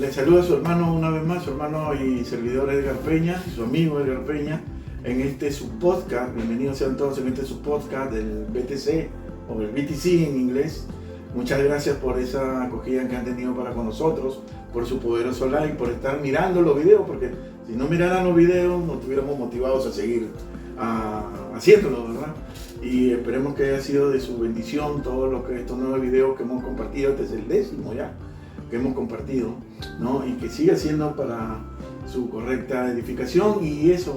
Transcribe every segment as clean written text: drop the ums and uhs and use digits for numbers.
Les saluda a su hermano una vez más, su hermano y servidor Edgar Peña, su amigo Edgar Peña, en este su podcast. Bienvenidos sean todos en este su podcast del BTC o el BTC en inglés. Muchas gracias por esa acogida que han tenido para con nosotros, por su poderoso like, por estar mirando los videos, porque si no miraran los videos no estuviéramos motivados a seguir haciéndolo, ¿verdad? Y esperemos que haya sido de su bendición todos estos nuevos videos que hemos compartido. Este es el 10º ya que hemos compartido, ¿no? Y que siga siendo para su correcta edificación, y eso,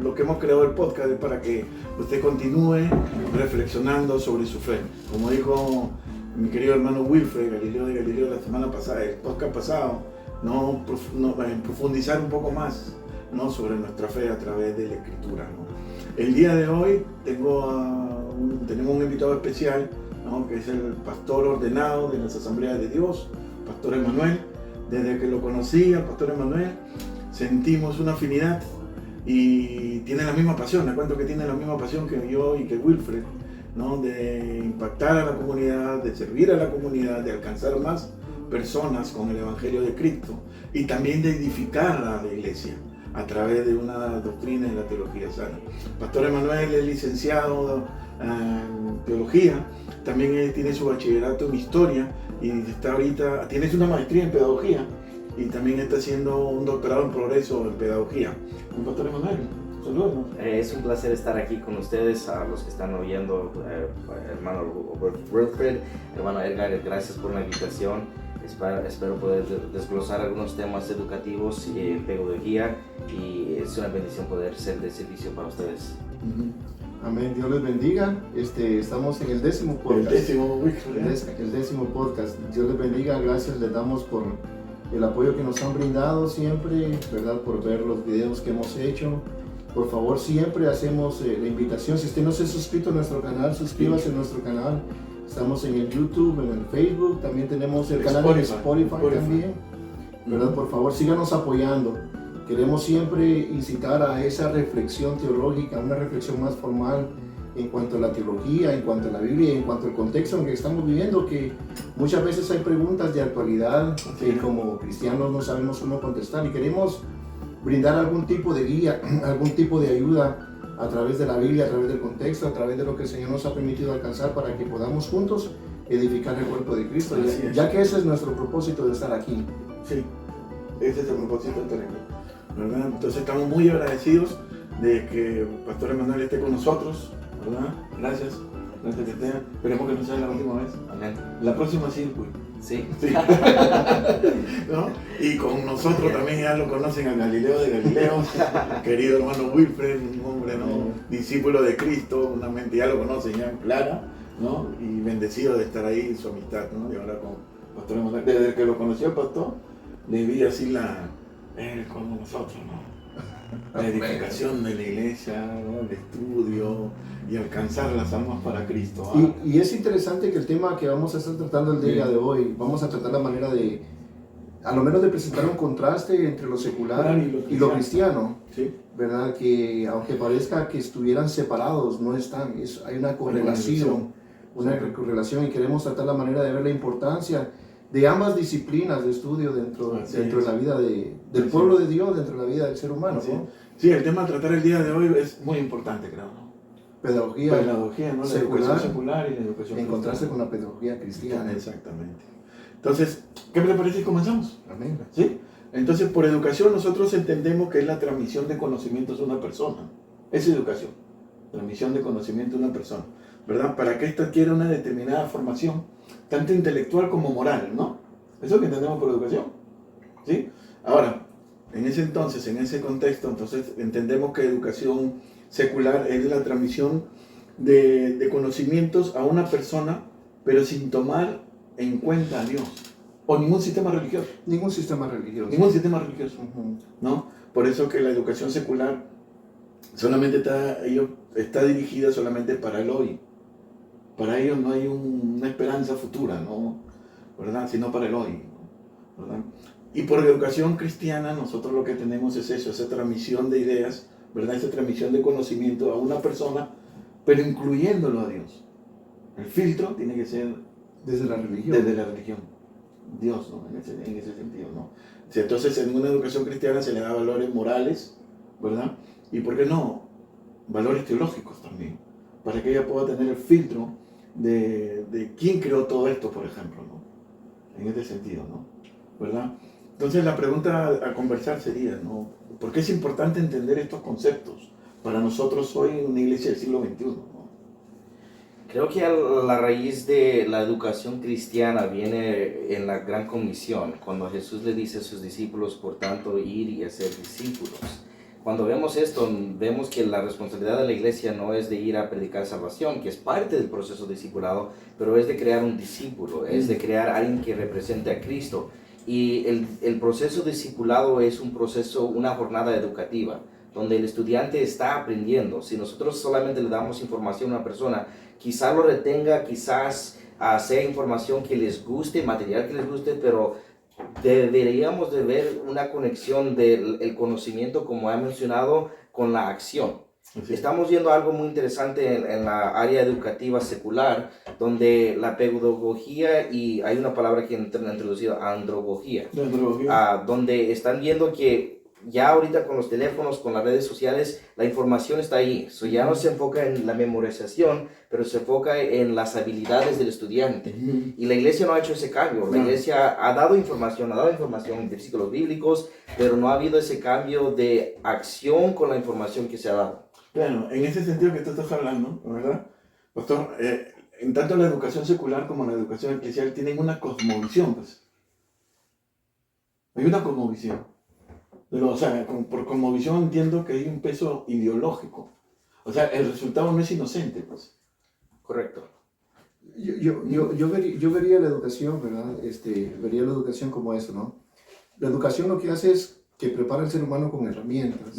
lo que hemos creado el podcast es para que usted continúe reflexionando sobre su fe. Como dijo mi querido hermano Wilfred Galileo de Galileo la semana pasada, el podcast pasado, profundizar un poco más, ¿no? Sobre nuestra fe a través de la Escritura, ¿no? El día de hoy tenemos un invitado especial, ¿no? Que es el pastor ordenado de las Asambleas de Dios, Pastor Emanuel. Desde que lo conocí, al Pastor Emanuel, sentimos una afinidad y tiene la misma pasión. Le cuento que tiene la misma pasión que yo y que Wilfred, ¿no? De impactar a la comunidad, de servir a la comunidad, de alcanzar más personas con el Evangelio de Cristo y también de edificar a la iglesia a través de una doctrina de la teología sana. Pastor Emanuel es licenciado en teología, también él tiene su bachillerato en historia y tiene una maestría en pedagogía y también está haciendo un doctorado en progreso en pedagogía. Pastor Emanuel, saludos. Es un placer estar aquí con ustedes, a los que están oyendo, hermano Wilfred, hermano Edgar, gracias por la invitación. Espero poder desglosar algunos temas educativos y pedagogía, y es una bendición poder ser de servicio para ustedes. Amén, Dios les bendiga. Estamos en el 10º podcast. El 10º podcast. Dios les bendiga, gracias les damos por el apoyo que nos han brindado siempre, ¿verdad? Por ver los videos que hemos hecho. Por favor, siempre hacemos la invitación. Si usted no se ha suscrito a nuestro canal, suscríbase a nuestro canal. Estamos en el YouTube, en el Facebook, también tenemos el canal en Spotify también, ¿verdad? Por favor, síganos apoyando. Queremos siempre incitar a esa reflexión teológica, una reflexión más formal en cuanto a la teología, en cuanto a la Biblia, en cuanto al contexto en el que estamos viviendo, que muchas veces hay preguntas de actualidad que como cristianos no sabemos cómo contestar, y queremos brindar algún tipo de guía, algún tipo de ayuda a través de la Biblia, a través del contexto, a través de lo que el Señor nos ha permitido alcanzar, para que podamos juntos edificar el cuerpo de Cristo, ya que ese es nuestro propósito de estar aquí. Sí, ese es el propósito de estar aquí, ¿verdad? Entonces estamos muy agradecidos de que el Pastor Emanuel esté con nosotros, ¿verdad? Gracias que esté. Esperemos que no sea la última vez. Amén. La próxima sí, pues. Sí. ¿No? Y con nosotros también ya lo conocen a Galileo de Galileo, querido hermano Wilfred, un hombre, ¿no? Discípulo de Cristo, una mente, ya lo conocen ya clara, ¿no? Y bendecido de estar ahí en su amistad, ¿no? Y ahora con Pastor Emanuel, desde que lo conoció el pastor, le vi así él con nosotros, ¿no? La edificación de la iglesia, ¿no? El estudio y alcanzar las almas para Cristo. Y es interesante que el tema que vamos a estar tratando el día de hoy, vamos a tratar la manera de, a lo menos de presentar un contraste entre lo secular y lo cristiano, ¿sí? ¿Verdad? Que aunque parezca que estuvieran separados, no están, hay una correlación, y queremos tratar la manera de ver la importancia de ambas disciplinas de estudio dentro de la vida del pueblo de Dios, dentro de la vida del ser humano, ¿no? Sí, el tema a tratar el día de hoy es muy importante, creo, ¿no? Pedagogía, ¿no? La educación secular y la educación en contraste con la pedagogía cristiana. Exactamente. Entonces, ¿qué te parece si comenzamos? Amén. ¿Sí? Entonces, por educación nosotros entendemos que es la transmisión de conocimientos de una persona. Es educación, transmisión de conocimiento de una persona, ¿verdad? Para que ésta adquiera una determinada formación, tanto intelectual como moral, ¿no? Eso es lo que entendemos por educación, ¿sí? Ahora, en ese contexto, entonces entendemos que educación secular es la transmisión de conocimientos a una persona, pero sin tomar en cuenta a Dios o ningún sistema religioso. Ningún sistema religioso. ¿No? Por eso que la educación secular solamente está dirigida solamente para el hoy. Para ellos no hay una esperanza futura, ¿no? ¿Verdad? Sino para el hoy, ¿verdad? Y por educación cristiana nosotros lo que tenemos es eso, esa transmisión de ideas, ¿verdad? Esa transmisión de conocimiento a una persona, pero incluyéndolo a Dios. El filtro tiene que ser desde la religión. Desde la religión, Dios, ¿no? En ese sentido, ¿no? Si entonces en una educación cristiana se le da valores morales, ¿verdad? Y ¿por qué no? Valores teológicos también, para que ella pueda tener el filtro de quién creó todo esto, por ejemplo, ¿no? En este sentido, ¿no? ¿Verdad? Entonces la pregunta a conversar sería, ¿no? ¿Por qué es importante entender estos conceptos para nosotros hoy en una iglesia del siglo XXI, ¿no? Creo que la raíz de la educación cristiana viene en la Gran Comisión, cuando Jesús le dice a sus discípulos, por tanto, ir y hacer discípulos. Cuando vemos esto, vemos que la responsabilidad de la iglesia no es de ir a predicar salvación, que es parte del proceso discipulado, pero es de crear un discípulo, es de crear a alguien que represente a Cristo. Y el proceso discipulado es un proceso, una jornada educativa, donde el estudiante está aprendiendo. Si nosotros solamente le damos información a una persona, quizás lo retenga, quizás sea información que les guste, material que les guste, pero deberíamos de ver una conexión del conocimiento, como he mencionado, con la acción. Sí. Estamos viendo algo muy interesante en la área educativa secular, donde la pedagogía, y hay una palabra que han introducido, andrología, donde están viendo que ya ahorita con los teléfonos, con las redes sociales, la información está ahí. Ya no se enfoca en la memorización, pero se enfoca en las habilidades del estudiante. Y la iglesia no ha hecho ese cambio. La iglesia ha dado información, versículos bíblicos, pero no ha habido ese cambio de acción con la información que se ha dado. Claro, en ese sentido que tú estás hablando, ¿verdad? Pastor, en tanto la educación secular como la educación eclesial tienen una cosmovisión, pues. Hay una cosmovisión. Pero, o sea, por cosmovisión entiendo que hay un peso ideológico. O sea, el resultado no es inocente, pues. Correcto. Yo vería la educación, ¿verdad? Vería la educación como eso, ¿no? La educación lo que hace es que prepara al ser humano con herramientas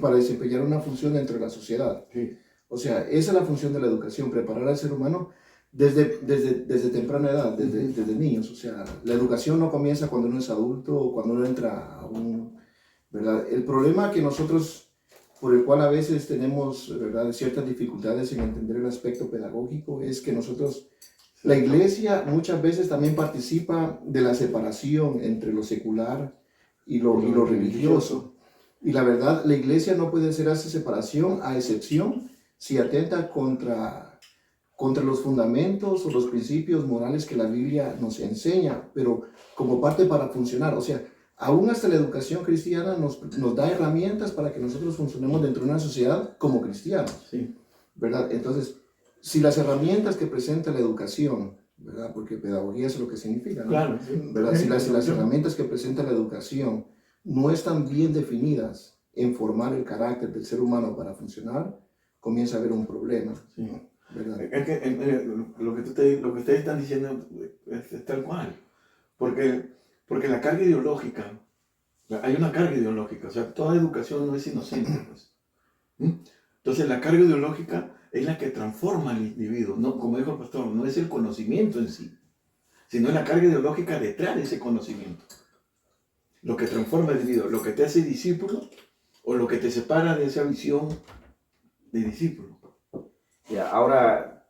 para desempeñar una función dentro de la sociedad. Sí. O sea, esa es la función de la educación, preparar al ser humano desde temprana edad, desde niños. O sea, la educación no comienza cuando uno es adulto o cuando uno entra a un... ¿verdad? El problema que nosotros, por el cual a veces tenemos, ¿verdad?, ciertas dificultades en entender el aspecto pedagógico, es que nosotros, la iglesia muchas veces también participa de la separación entre lo secular y lo religioso. Y la verdad, la iglesia no puede hacer esa separación, a excepción si atenta contra los fundamentos o los principios morales que la Biblia nos enseña, pero como parte para funcionar. O sea, aún hasta la educación cristiana nos da herramientas para que nosotros funcionemos dentro de una sociedad como cristianos, sí, ¿verdad? Entonces, si las herramientas que presenta la educación, ¿verdad? Porque pedagogía es lo que significa, ¿no? Claro, ¿verdad? Si las herramientas que presenta la educación no están bien definidas en formar el carácter del ser humano para funcionar, comienza a haber un problema, sí, ¿verdad? Es que lo que ustedes están diciendo es tal cual, porque la carga ideológica, hay una carga ideológica, o sea, toda educación no es inocente, pues. Entonces la carga ideológica es la que transforma al individuo, no, como dijo el pastor, no es el conocimiento en sí, sino es la carga ideológica detrás de ese conocimiento. Lo que transforma al individuo, lo que te hace discípulo o lo que te separa de esa visión de discípulo. Ya, ahora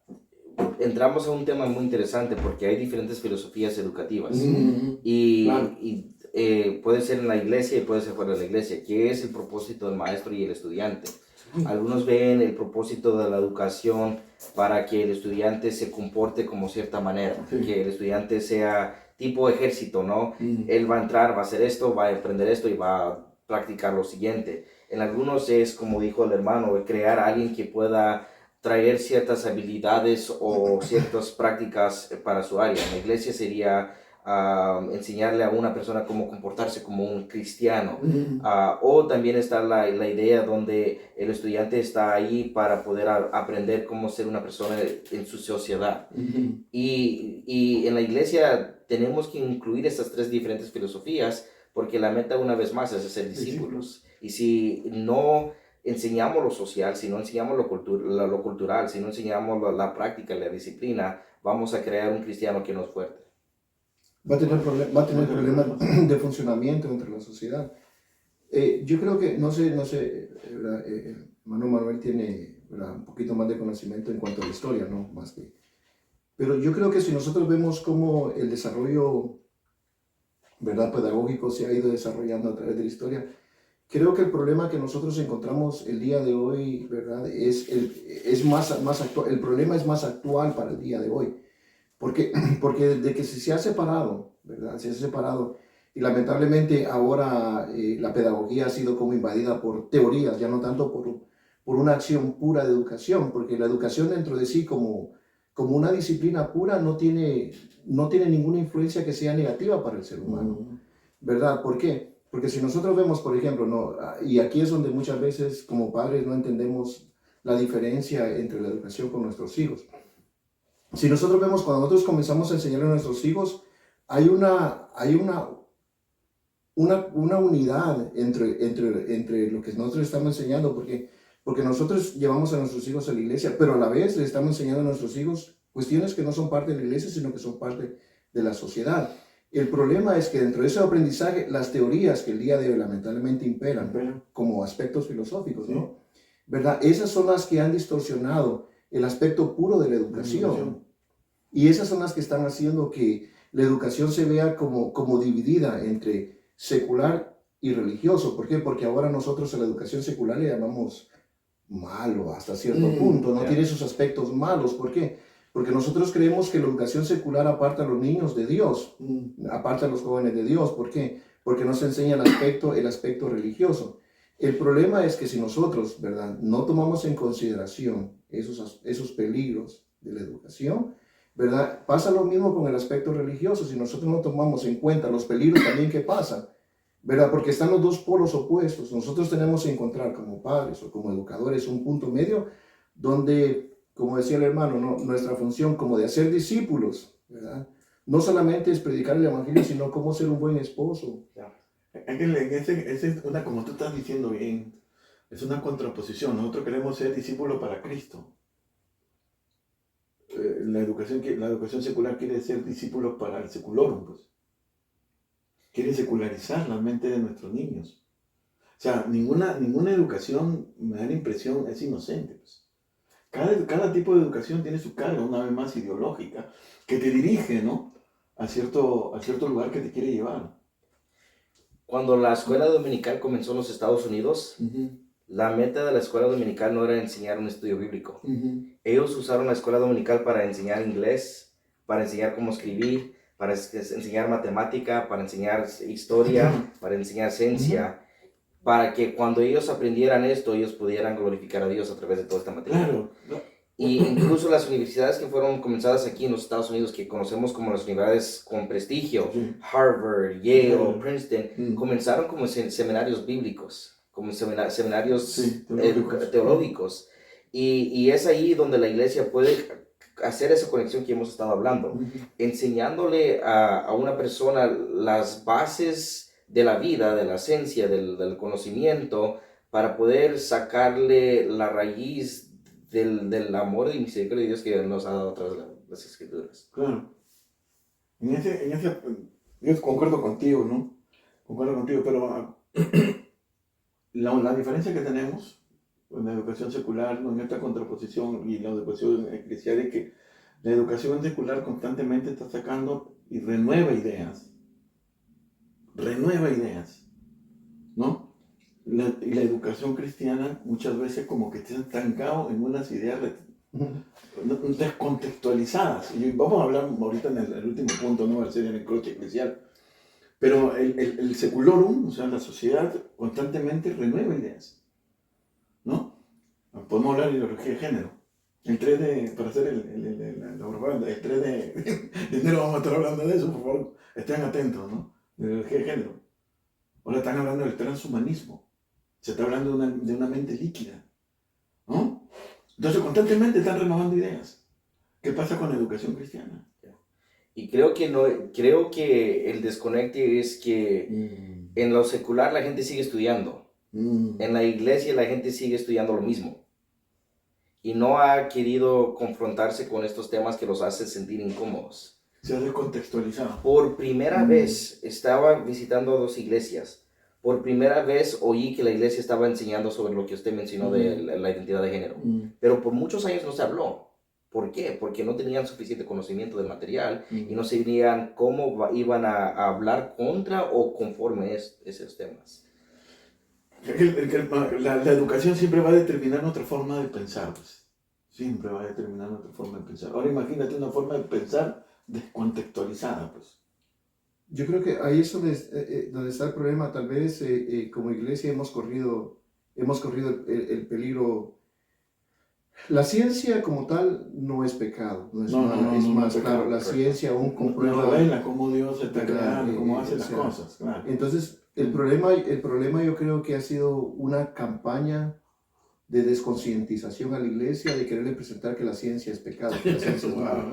entramos a un tema muy interesante porque hay diferentes filosofías educativas y puede ser en la iglesia y puede ser fuera de la iglesia. ¿Qué es el propósito del maestro y el estudiante? Algunos ven el propósito de la educación para que el estudiante se comporte como cierta manera, que el estudiante sea tipo ejército, ¿no? Él va a entrar, va a hacer esto, va a aprender esto y va a practicar lo siguiente. En algunos es, como dijo el hermano, crear a alguien que pueda traer ciertas habilidades o ciertas prácticas para su área. En la iglesia sería enseñarle a una persona cómo comportarse como un cristiano. O también está la idea donde el estudiante está ahí para poder aprender cómo ser una persona en su sociedad. Y en la iglesia tenemos que incluir estas tres diferentes filosofías porque la meta, una vez más, es hacer discípulos. Y si no enseñamos lo social, si no enseñamos lo cultural, si no enseñamos la práctica, la disciplina, vamos a crear un cristiano que no es fuerte. Va a tener problemas de funcionamiento entre la sociedad. Yo creo que, no sé, hermano Manuel tiene, ¿verdad?, un poquito más de conocimiento en cuanto a la historia, ¿no? Más que, pero yo creo que si nosotros vemos cómo el desarrollo ¿verdad?, pedagógico se ha ido desarrollando a través de la historia. Creo que el problema que nosotros encontramos el día de hoy, ¿verdad?, es más actual. El problema es más actual para el día de hoy. Porque desde que se ha separado, ¿verdad?, se ha separado, y lamentablemente ahora la pedagogía ha sido como invadida por teorías, ya no tanto por una acción pura de educación, porque la educación dentro de sí como una disciplina pura no tiene ninguna influencia que sea negativa para el ser humano, ¿verdad? ¿Por qué? Porque si nosotros vemos, por ejemplo, ¿no?, y aquí es donde muchas veces como padres no entendemos la diferencia entre la educación con nuestros hijos. Si nosotros vemos, cuando nosotros comenzamos a enseñar a nuestros hijos, hay una unidad entre lo que nosotros estamos enseñando, porque nosotros llevamos a nuestros hijos a la iglesia, pero a la vez le estamos enseñando a nuestros hijos cuestiones que no son parte de la iglesia, sino que son parte de la sociedad. El problema es que dentro de ese aprendizaje, las teorías que el día de hoy lamentablemente imperan, como aspectos filosóficos, ¿no?, ¿verdad?, esas son las que han distorsionado el aspecto puro de la educación. Y esas son las que están haciendo que la educación se vea como dividida entre secular y religioso. ¿Por qué? Porque ahora nosotros a la educación secular le llamamos malo hasta cierto punto, no tiene esos aspectos malos. ¿Por qué? Porque nosotros creemos que la educación secular aparta a los niños de Dios, aparta a los jóvenes de Dios. ¿Por qué? Porque nos enseña el aspecto religioso. El problema es que si nosotros, ¿verdad?, no tomamos en consideración esos peligros de la educación, ¿verdad?, pasa lo mismo con el aspecto religioso. Si nosotros no tomamos en cuenta los peligros también que pasan, ¿verdad?, porque están los dos polos opuestos. Nosotros tenemos que encontrar como padres o como educadores un punto medio donde, como decía el hermano, ¿no?, nuestra función como de hacer discípulos, ¿verdad?, no solamente es predicar el evangelio, sino cómo ser un buen esposo. Como tú estás diciendo bien, es una contraposición. Nosotros queremos ser discípulos para Cristo. La educación secular quiere ser discípulos para el secularum, pues. Quiere secularizar la mente de nuestros niños. O sea, ninguna educación, me da la impresión, es inocente, pues. Cada tipo de educación tiene su carga, una vez más ideológica, que te dirige, ¿no?, a cierto lugar que te quiere llevar. Cuando la escuela dominical comenzó en los Estados Unidos, la meta de la escuela dominical no era enseñar un estudio bíblico. Ellos usaron la escuela dominical para enseñar inglés, para enseñar cómo escribir, para enseñar matemática, para enseñar historia, para enseñar ciencia, para que cuando ellos aprendieran esto, ellos pudieran glorificar a Dios a través de toda esta materia. Claro. Y incluso las universidades que fueron comenzadas aquí en los Estados Unidos, que conocemos como las universidades con prestigio, Harvard, Yale, Princeton, comenzaron como seminarios bíblicos, como seminarios teológicos. Y es ahí donde la iglesia puede hacer esa conexión que hemos estado hablando, enseñándole a una persona las bases de la vida, de la esencia, del conocimiento, para poder sacarle la raíz del amor y misericordia de Dios que nos ha dado a través de las Escrituras. Claro. Yo concuerdo contigo, ¿no? Concuerdo contigo, pero la diferencia que tenemos en la educación secular, ¿no?, en esta contraposición y la educación eclesial, es que la educación secular constantemente está sacando y renueva ideas, ¿no? Y la educación cristiana muchas veces como que está estancado en unas ideas descontextualizadas. Y vamos a hablar ahorita en el último punto, ¿no?, el ser el encroche eclesial. Pero el seculorum, o sea, la sociedad constantemente renueva ideas, ¿no? Podemos hablar de ideología de género. Para hacer la propaganda, el 3 de enero vamos a estar hablando de eso, por favor, estén atentos, ¿no? De ideología de género. Ahora están hablando del transhumanismo. Se está hablando de una mente líquida, ¿no? Entonces constantemente están renovando ideas. ¿Qué pasa con la educación cristiana? Y creo que el desconecte es que en lo secular la gente sigue estudiando. En la iglesia la gente sigue estudiando lo mismo. Y no ha querido confrontarse con estos temas que los hace sentir incómodos. Se ha descontextualizado. Por primera vez estaba visitando 2 iglesias. Por primera vez oí que la iglesia estaba enseñando sobre lo que usted mencionó de la identidad de género. Pero por muchos años no se habló. ¿Por qué? Porque no tenían suficiente conocimiento del material y no sabían cómo iban a hablar contra o conforme esos temas. La educación siempre va a determinar nuestra forma de pensar, pues. Siempre va a determinar nuestra forma de pensar. Ahora imagínate una forma de pensar descontextualizada, pues. Yo creo que ahí es donde está el problema. Tal vez como iglesia hemos corrido el peligro. La ciencia como tal no es pecado, no es malo, es más, claro, la ciencia aún comprueba. Nos revela cómo Dios está creando, cómo hace las cosas, claro. Entonces, el problema yo creo que ha sido una campaña de desconcientización a la iglesia, de quererle presentar que la ciencia es pecado, que la ciencia es malo.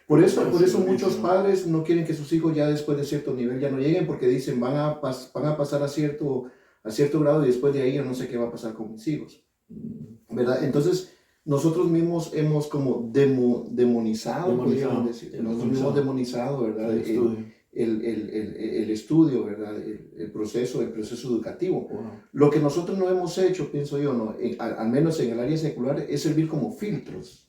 Por eso muchos padres no quieren que sus hijos ya después de cierto nivel ya no lleguen, porque dicen van a pasar a cierto grado y después de ahí yo no sé qué va a pasar con mis hijos, ¿verdad? Entonces, nosotros mismos hemos como demonizado, podríamos decir. Nosotros mismos demonizado, ¿verdad? El estudio, ¿verdad? El proceso educativo. Wow. Lo que nosotros no hemos hecho, pienso yo, al menos en el área secular, es servir como filtros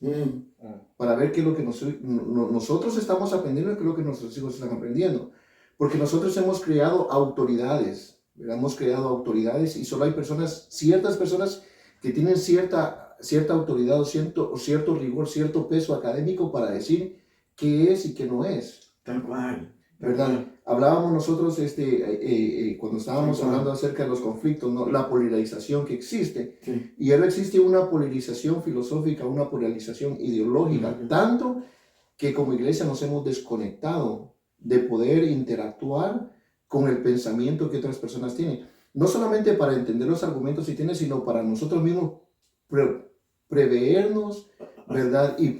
para ver qué es lo que nosotros estamos aprendiendo y qué es lo que nuestros hijos están aprendiendo. Porque nosotros hemos creado autoridades, ¿verdad? Hemos creado autoridades y solo hay ciertas personas que tienen cierta autoridad o cierto rigor, cierto peso académico para decir qué es y qué no es. Tal cual. ¿Verdad? Hablábamos nosotros cuando estábamos hablando acerca de los conflictos, ¿no? La polarización que existe. Sí. Y ahora existe una polarización filosófica, una polarización ideológica, tanto que como iglesia nos hemos desconectado de poder interactuar con el pensamiento que otras personas tienen. No solamente para entender los argumentos que tienen, sino para nosotros mismos prevernos, ¿verdad? Y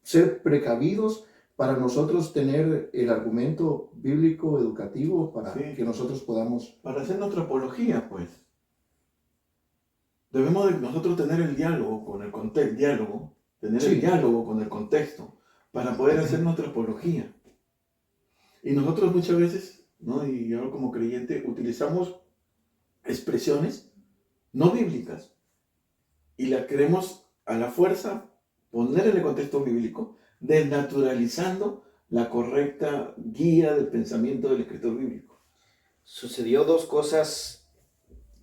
ser precavidos para nosotros tener el argumento bíblico educativo para que nosotros podamos... Para hacer nuestra apología, pues. Debemos nosotros tener el diálogo con el contexto, el diálogo con el contexto, para poder hacer nuestra apología. Y nosotros muchas veces, ¿no? Y yo como creyente, utilizamos expresiones no bíblicas y las queremos a la fuerza poner en el contexto bíblico, desnaturalizando la correcta guía del pensamiento del escritor bíblico. Sucedió dos cosas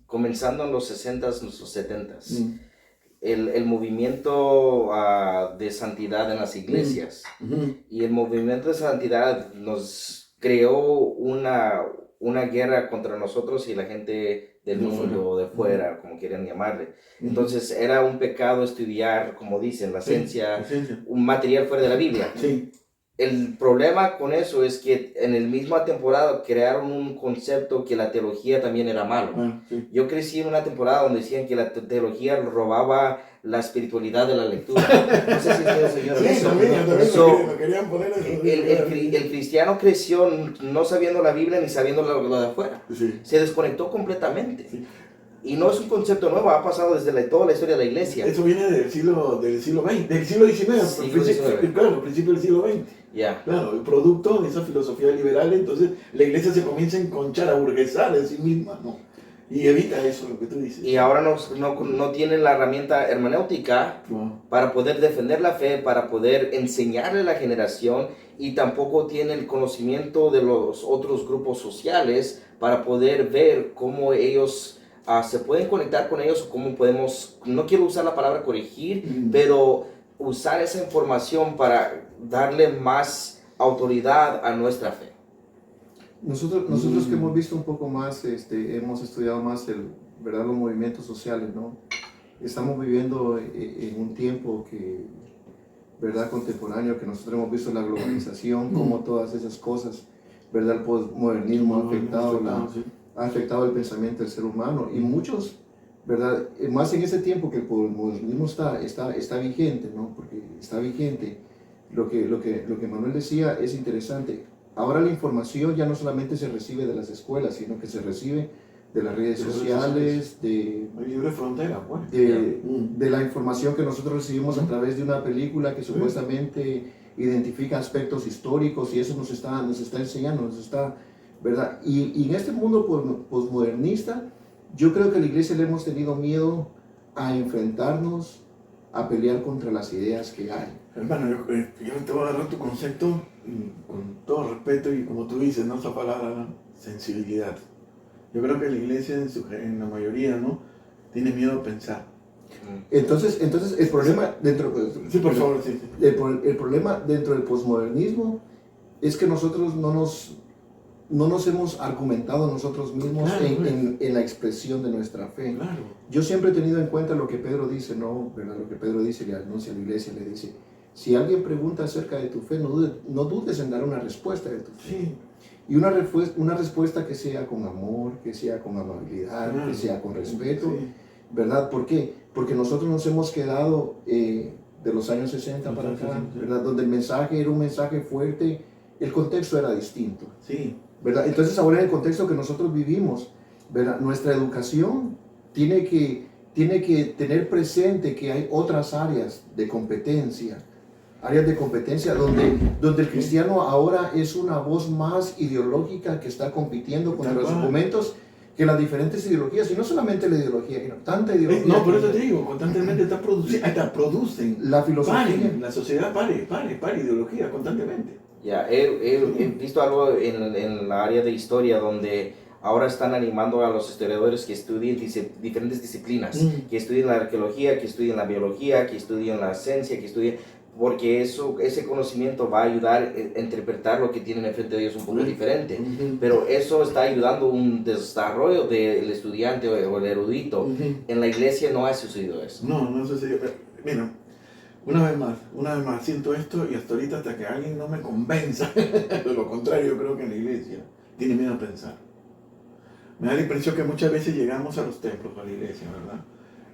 comenzando en los 60s, en los 70s. El movimiento de santidad en las iglesias. Y el movimiento de santidad nos creó una guerra contra nosotros y la gente del mundo o de fuera, como quieran llamarle. Entonces era un pecado estudiar, como dicen, la ciencia, un material fuera de la Biblia. Sí. El problema con eso es que en la misma temporada crearon un concepto que la teología también era malo. Yo crecí en una temporada donde decían que la teología robaba la espiritualidad de la lectura. No sé si ustedes oyeron eso. También lo querían poner eso. El cristiano creció no sabiendo la Biblia ni sabiendo lo de afuera. Sí. Se desconectó completamente. Sí. Y no es un concepto nuevo, ha pasado desde toda la historia de la iglesia. Eso viene del siglo XX, del siglo XIX, claro, principio del siglo XX. Yeah. Claro, el producto de esa filosofía liberal, entonces la iglesia se comienza a enconchar, a burguesar en sí misma, ¿no? Y evita eso, lo que tú dices. Y ahora no tienen la herramienta hermenéutica para poder defender la fe, para poder enseñarle a la generación, y tampoco tienen el conocimiento de los otros grupos sociales para poder ver cómo ellos se pueden conectar con ellos, o cómo podemos, no quiero usar la palabra corregir, pero usar esa información para darle más autoridad a nuestra fe. Nosotros que hemos visto un poco más, hemos estudiado más ¿verdad? Los movimientos sociales, ¿no? Estamos viviendo en un tiempo que, ¿verdad? Contemporáneo, que nosotros hemos visto la globalización, como todas esas cosas, ¿verdad? El postmodernismo ha afectado el pensamiento del ser humano, y muchos, ¿verdad? Más en ese tiempo que el postmodernismo está vigente, ¿no? Porque está vigente. Lo que Manuel decía es interesante. Ahora la información ya no solamente se recibe de las escuelas, sino que se recibe de las redes sociales, de libre frontera, pues. de la información que nosotros recibimos a través de una película que supuestamente identifica aspectos históricos, y eso nos está enseñando, ¿verdad? Y en este mundo posmodernista, yo creo que a la iglesia le hemos tenido miedo a enfrentarnos, a pelear contra las ideas que hay. Hermano, yo te voy a agarrar tu concepto con todo respeto y como tú dices, ¿no? Esa palabra, sensibilidad. Yo creo que la iglesia en la mayoría, ¿no? Tiene miedo a pensar. Entonces el problema dentro... Sí, por favor, sí. El problema dentro del posmodernismo es que nosotros no nos hemos argumentado nosotros mismos en la expresión de nuestra fe. Claro. Yo siempre he tenido en cuenta lo que Pedro dice, ¿no? ¿Verdad? Lo que Pedro dice, le anuncia a la iglesia, le dice, si alguien pregunta acerca de tu fe, no dudes en dar una respuesta de tu fe. Sí. Y una respuesta que sea con amor, que sea con amabilidad, que sea con respeto, sí. ¿Verdad? ¿Por qué? Porque nosotros nos hemos quedado de los años 60 para acá, ¿verdad? Donde el mensaje era un mensaje fuerte, el contexto era distinto. Sí. ¿Verdad? Entonces ahora en el contexto que nosotros vivimos, ¿verdad? Nuestra educación tiene que tener presente que hay otras áreas de competencia donde el cristiano ahora es una voz más ideológica que está compitiendo contra los argumentos que las diferentes ideologías, y no solamente la ideología, sino tanta ideología. No, por eso te digo, constantemente producen. La filosofía. La sociedad pare ideología constantemente. Ya, he visto algo en la área de historia donde ahora están animando a los historiadores que estudien diferentes disciplinas, que estudien la arqueología, que estudien la biología, que estudien la ciencia, que estudien, porque ese conocimiento va a ayudar a interpretar lo que tienen enfrente de ellos un poco diferente. Pero eso está ayudando un desarrollo del estudiante o el erudito. En la iglesia no ha sucedido eso. No sucedió. Mira, una vez más, siento esto y hasta ahorita hasta que alguien no me convenza, de lo contrario, yo creo que en la iglesia tiene miedo a pensar. Me da la impresión que muchas veces llegamos a los templos, a la iglesia, ¿verdad?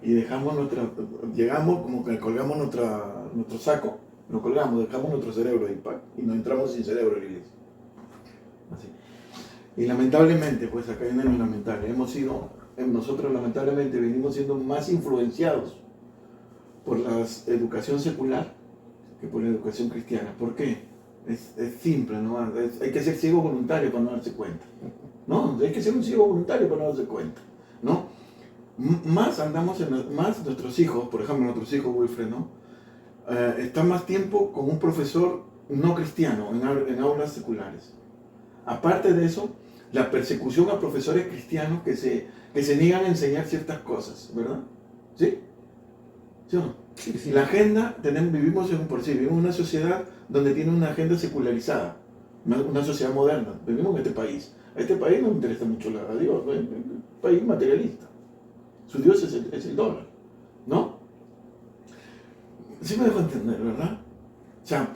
Y llegamos como que colgamos nuestro saco, lo colgamos, dejamos nuestro cerebro ahí, y nos entramos sin cerebro a la iglesia. Así. Y lamentablemente, pues acá viene lo lamentable, nosotros lamentablemente venimos siendo más influenciados por la educación secular que por la educación cristiana. ¿Por qué? Es simple, ¿no? Hay que ser ciego voluntario para no darse cuenta. No, hay que ser un ciego voluntario para no darse cuenta, ¿no? Más nuestros hijos, por ejemplo, nuestros hijos Wilfred, ¿no? Están más tiempo con un profesor no cristiano en aulas seculares. Aparte de eso, la persecución a profesores cristianos que se niegan a enseñar ciertas cosas, ¿verdad? ¿Sí? ¿Sí o no? Sí. La agenda, vivimos en una sociedad donde tiene una agenda secularizada, una sociedad moderna. Vivimos en este país. A este país no le interesa mucho a Dios, ¿no? Es un país materialista. Su Dios es el dólar, ¿no? Sí me dejo entender, ¿verdad? O sea,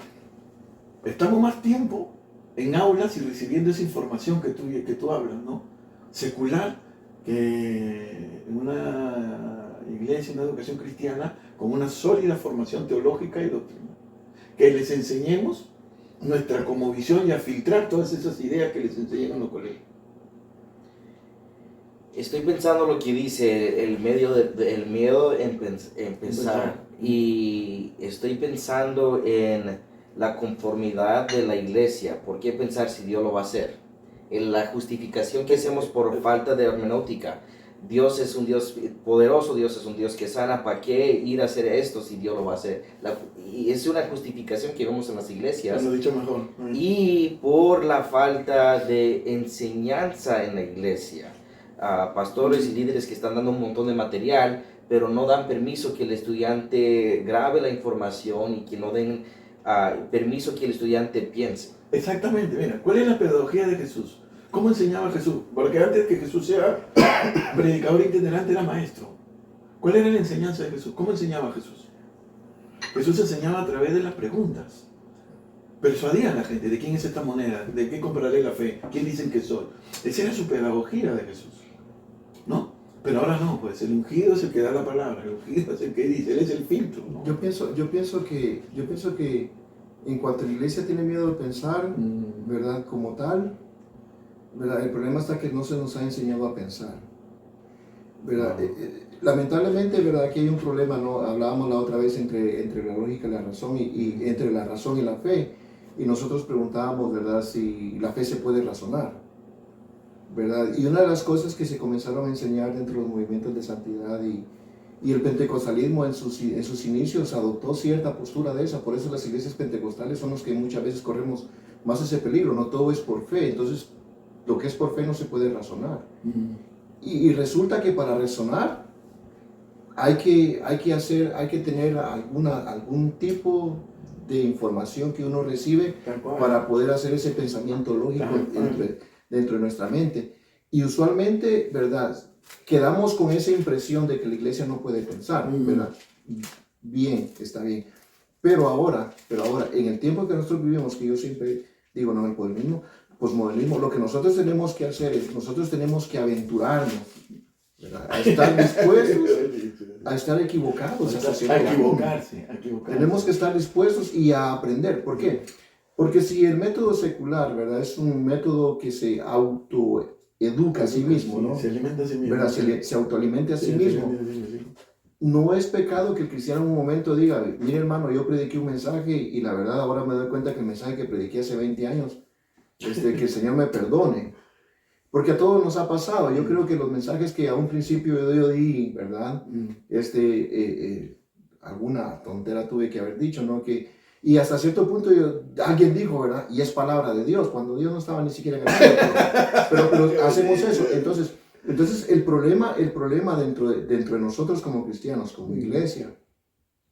estamos más tiempo en aulas y recibiendo esa información que tú hablas, ¿no? Secular, que en una iglesia, una educación cristiana, con una sólida formación teológica y doctrina. Que les enseñemos nuestra cosmovisión y a filtrar todas esas ideas que les enseñan en los colegios. Estoy pensando lo que dice el miedo en pensar, y estoy pensando en la conformidad de la iglesia. ¿Por qué pensar si Dios lo va a hacer? En la justificación que hacemos por falta de hermenéutica. Dios es un Dios poderoso, Dios es un Dios que sana. ¿Para qué ir a hacer esto si Dios lo va a hacer? Y es una justificación que vemos en las iglesias. Lo he dicho mejor. Y por la falta de enseñanza en la iglesia. Pastores y líderes que están dando un montón de material, pero no dan permiso que el estudiante grabe la información y que no den permiso que el estudiante piense. Exactamente, mira, ¿cuál es la pedagogía de Jesús? ¿Cómo enseñaba Jesús? Porque antes que Jesús sea predicador itinerante era maestro. ¿Cuál era la enseñanza de Jesús? ¿Cómo enseñaba Jesús? Jesús enseñaba a través de las preguntas. Persuadía a la gente de quién es esta moneda, de qué compraré la fe, quién dicen que soy. Esa era su pedagogía de Jesús, ¿no? Pero ahora no, pues el ungido es el que da la palabra, el ungido es el que dice, él es el filtro, ¿no? Yo pienso que en cuanto a la iglesia tiene miedo de pensar, ¿verdad? Como tal, ¿verdad? El problema está que no se nos ha enseñado a pensar, ¿verdad? Lamentablemente, ¿verdad? Aquí hay un problema, ¿no? Hablábamos la otra vez entre la lógica y la razón, y entre la razón y la fe, y nosotros preguntábamos, ¿verdad? Si la fe se puede razonar, ¿verdad? Y una de las cosas que se comenzaron a enseñar dentro de los movimientos de santidad Y el pentecostalismo en sus inicios adoptó cierta postura de esa. Por eso las iglesias pentecostales son los que muchas veces corremos más ese peligro. No todo es por fe. Entonces, lo que es por fe no se puede razonar. Y resulta que para razonar hay que tener algún tipo de información que uno recibe para poder hacer ese pensamiento lógico dentro de nuestra mente. Y usualmente, ¿verdad?, quedamos con esa impresión de que la iglesia no puede pensar, ¿verdad? Bien, está bien. Pero ahora, en el tiempo que nosotros vivimos, que yo siempre digo, no, el posmodernismo, lo que nosotros tenemos que hacer es, nosotros tenemos que aventurarnos, ¿verdad?, a estar dispuestos a estar equivocados. A equivocarse. Tenemos que estar dispuestos y a aprender. ¿Por qué? Porque si el método secular, ¿verdad?, es un método que se autoeduca a sí mismo, ¿no? Se alimenta a sí mismo. ¿Verdad? Se autoalimenta a sí mismo. No es pecado que el cristiano en un momento diga, mire hermano, yo prediqué un mensaje y la verdad ahora me doy cuenta que el mensaje que prediqué hace 20 años, que el Señor me perdone. Porque a todos nos ha pasado. Yo creo que los mensajes que a un principio yo di, ¿verdad? Alguna tontera tuve que haber dicho, ¿no? Y hasta cierto punto alguien dijo, ¿verdad? Y es palabra de Dios, cuando Dios no estaba ni siquiera en el cielo. Pero hacemos eso. Entonces el problema dentro de nosotros como cristianos, como iglesia,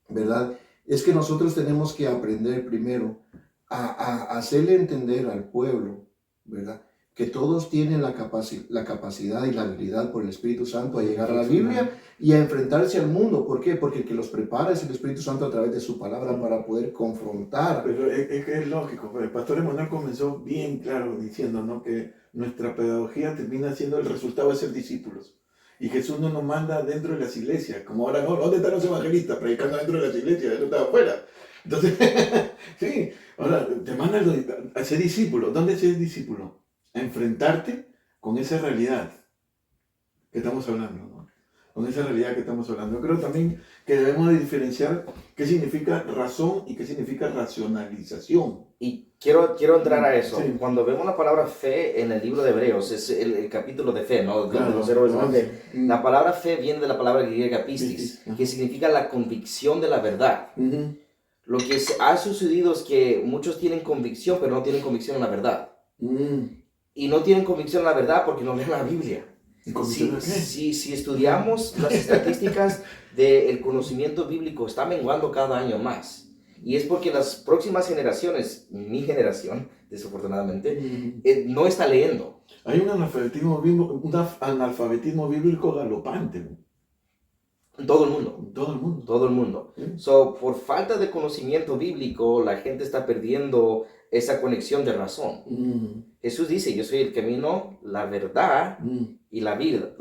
¿verdad?, es que nosotros tenemos que aprender primero a hacerle entender al pueblo, ¿verdad?, que todos tienen la capacidad y la habilidad por el Espíritu Santo a llegar a la Biblia y a enfrentarse al mundo. ¿Por qué? Porque el que los prepara es el Espíritu Santo a través de su palabra para poder confrontar. Pero es que es lógico. El pastor Emanuel comenzó bien claro diciendo, ¿no?, que nuestra pedagogía termina siendo el resultado de ser discípulos. Y Jesús no nos manda dentro de las iglesias, como ahora, no, ¿dónde están los evangelistas predicando dentro de las iglesias? Eso está afuera. Entonces, sí, ahora te manda a ser discípulo. ¿Dónde ser discípulo? A enfrentarte con esa realidad que estamos hablando, ¿no? Con esa realidad que estamos hablando. Yo creo también que debemos de diferenciar qué significa razón y qué significa racionalización. Y quiero entrar a eso. Sí. Cuando vemos la palabra fe en el libro de Hebreos, es el capítulo de fe, ¿no? Claro, de los héroes de la fe. sí. La palabra fe viene de la palabra griega pistis, que significa la convicción de la verdad. Lo que ha sucedido es que muchos tienen convicción, pero no tienen convicción en la verdad. Y no tienen convicción en la verdad porque no leen la Biblia. Si estudiamos las estadísticas del conocimiento bíblico, está menguando cada año más. Y es porque las próximas generaciones, mi generación, desafortunadamente, no está leyendo. Hay un analfabetismo bíblico galopante, ¿no? En todo el mundo. Todo el mundo. So, por falta de conocimiento bíblico, la gente está perdiendo esa conexión de razón. Jesús dice, yo soy el camino, la verdad y la vida.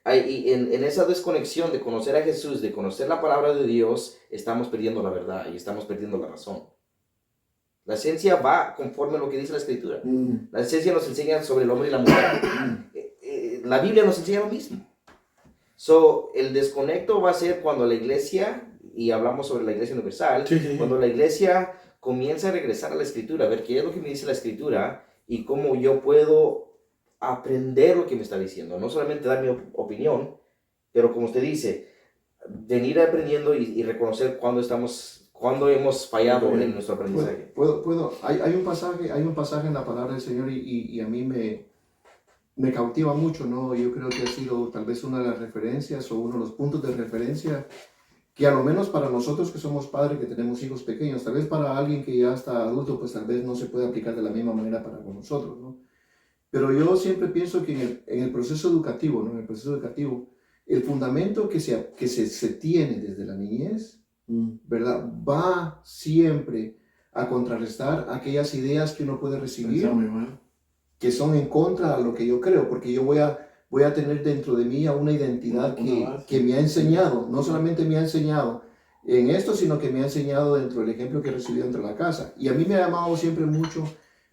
Y en esa desconexión de conocer a Jesús, de conocer la palabra de Dios, estamos perdiendo la verdad y estamos perdiendo la razón. La ciencia va conforme a lo que dice la Escritura. La ciencia nos enseña sobre el hombre y la mujer. La Biblia nos enseña lo mismo. So, el desconecto va a ser cuando la iglesia, y hablamos sobre la iglesia universal, cuando la iglesia comienza a regresar a la Escritura, a ver qué es lo que me dice la Escritura y cómo yo puedo aprender lo que me está diciendo. No solamente dar mi opinión, pero como usted dice, venir aprendiendo y reconocer cuando hemos fallado en nuestro aprendizaje. Hay un pasaje en la palabra del Señor y a mí me cautiva mucho, ¿no? Yo creo que ha sido tal vez una de las referencias o uno de los puntos de referencia que a lo menos para nosotros que somos padres, que tenemos hijos pequeños, tal vez para alguien que ya está adulto, pues tal vez no se puede aplicar de la misma manera para con nosotros, ¿no? Pero yo siempre pienso que en el proceso educativo, ¿no? En el proceso educativo, el fundamento que se tiene desde la niñez, ¿verdad?, va siempre a contrarrestar aquellas ideas que uno puede recibir, que son en contra de lo que yo creo, porque yo voy a tener dentro de mí una identidad que me ha enseñado, no solamente me ha enseñado en esto, sino que me ha enseñado dentro del ejemplo que he recibido dentro de la casa. Y a mí me ha llamado siempre mucho,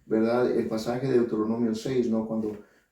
¿verdad?, el pasaje de Deuteronomio 6, ¿no?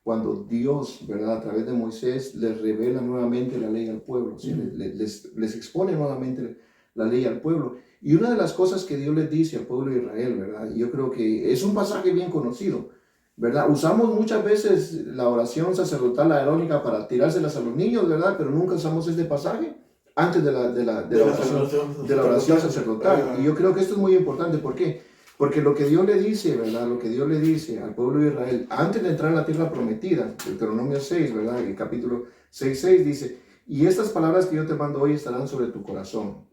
Cuando Dios, ¿verdad?, a través de Moisés les revela nuevamente la ley al pueblo, ¿sí? les expone nuevamente la ley al pueblo. Y una de las cosas que Dios les dice al pueblo de Israel, ¿verdad?, y yo creo que es un pasaje bien conocido, ¿verdad? Usamos muchas veces la oración sacerdotal aerónica para tirárselas a los niños, ¿verdad? Pero nunca usamos este pasaje. antes de la oración sacerdotal. Y yo creo que esto es muy importante. ¿Por qué? Porque lo que Dios le dice, ¿verdad? Lo que Dios le dice al pueblo de Israel antes de entrar en la tierra prometida, Deuteronomio 6, ¿verdad? El capítulo 6 dice, y estas palabras que yo te mando hoy estarán sobre tu corazón.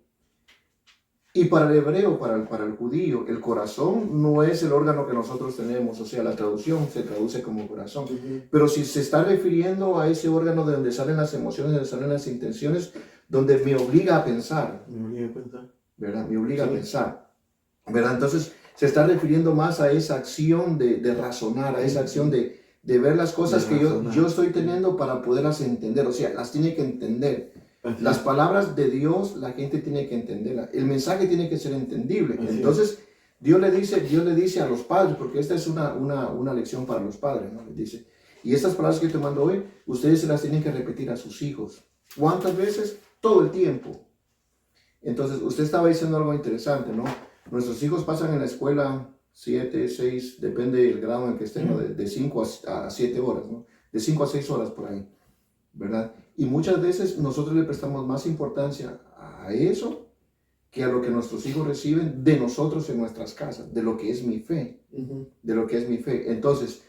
Y para el hebreo, para el judío, el corazón no es el órgano que nosotros tenemos, o sea, la traducción se traduce como corazón. Pero si se está refiriendo a ese órgano de donde salen las emociones, de donde salen las intenciones, donde me obliga a pensar. Me obliga a pensar. ¿Verdad? Me obliga a pensar. ¿Verdad? Entonces, se está refiriendo más a esa acción de razonar, a esa acción de ver las cosas que yo estoy teniendo para poderlas entender. O sea, las tiene que entender. Las palabras de Dios, la gente tiene que entenderlas. El mensaje tiene que ser entendible. Entonces, Dios le dice a los padres, porque esta es una lección para los padres, ¿no? Les dice, y estas palabras que yo te mando hoy, ustedes se las tienen que repetir a sus hijos. ¿Cuántas veces? Todo el tiempo. Entonces, usted estaba diciendo algo interesante, ¿no? Nuestros hijos pasan en la escuela 7, 6, depende del grado en el que estén, ¿no? de 5 a 7 horas, ¿no? De 5 a 6 horas por ahí, ¿verdad? Y muchas veces nosotros le prestamos más importancia a eso que a lo que nuestros hijos reciben de nosotros en nuestras casas, de lo que es mi fe, de lo que es mi fe. Entonces,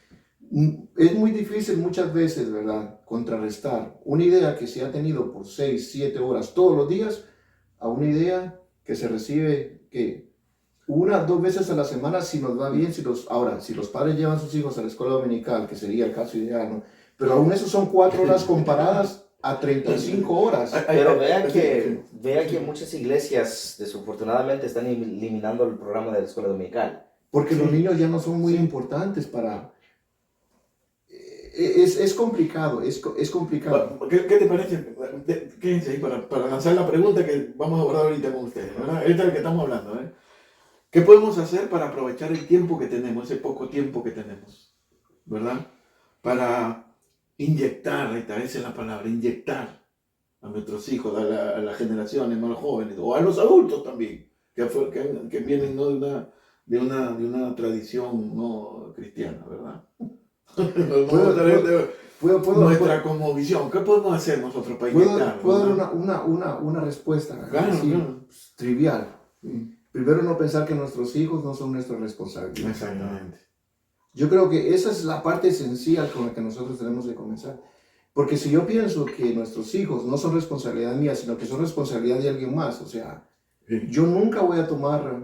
es muy difícil muchas veces, ¿verdad?, contrarrestar una idea que se ha tenido por 6, 7 horas todos los días a una idea que se recibe que 1, 2 veces a la semana, si nos va bien, si los padres llevan a sus hijos a la escuela dominical, que sería el caso ideal, ¿no? Pero aún eso son 4 horas comparadas a 35 horas. Pero vea que muchas iglesias desafortunadamente están eliminando el programa de la escuela dominical. Porque los niños ya no son muy importantes para... Es complicado, es complicado. ¿Qué te parece? Quédense ahí para lanzar la pregunta que vamos a abordar ahorita con ustedes, ¿verdad? Esta es la que estamos hablando, ¿eh? ¿Qué podemos hacer para aprovechar el tiempo que tenemos, ese poco tiempo que tenemos, ¿verdad? Para inyectar, esa es la palabra, inyectar a nuestros hijos, a las generaciones más jóvenes, o a los adultos también, que vienen, ¿no?, de una tradición no cristiana, ¿verdad? Nuestra cosmovisión. ¿Qué podemos hacer nosotros para inyectar? Puedo dar una respuesta, claro. Trivial. Primero, no pensar que nuestros hijos no son nuestra responsabilidad. Exactamente. Yo creo que esa es la parte esencial con la que nosotros tenemos que comenzar. Porque si yo pienso que nuestros hijos no son responsabilidad mía, sino que son responsabilidad de alguien más, o sea, yo nunca voy a tomar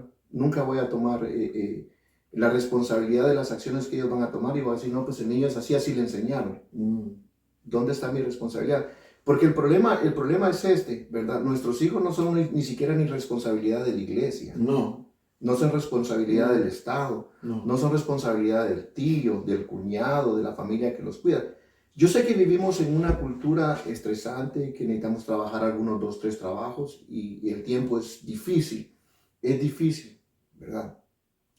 la responsabilidad de las acciones que ellos van a tomar y voy a decir, no, pues el niño es así, así le enseñaron. ¿Dónde está mi responsabilidad? Porque el problema es este, ¿verdad? Nuestros hijos no son ni siquiera ni responsabilidad de la iglesia. No son responsabilidad del Estado. No son responsabilidad del tío, del cuñado, de la familia que los cuida. Yo sé que vivimos en una cultura estresante, que necesitamos trabajar algunos 2, 3 trabajos y el tiempo es difícil, ¿verdad?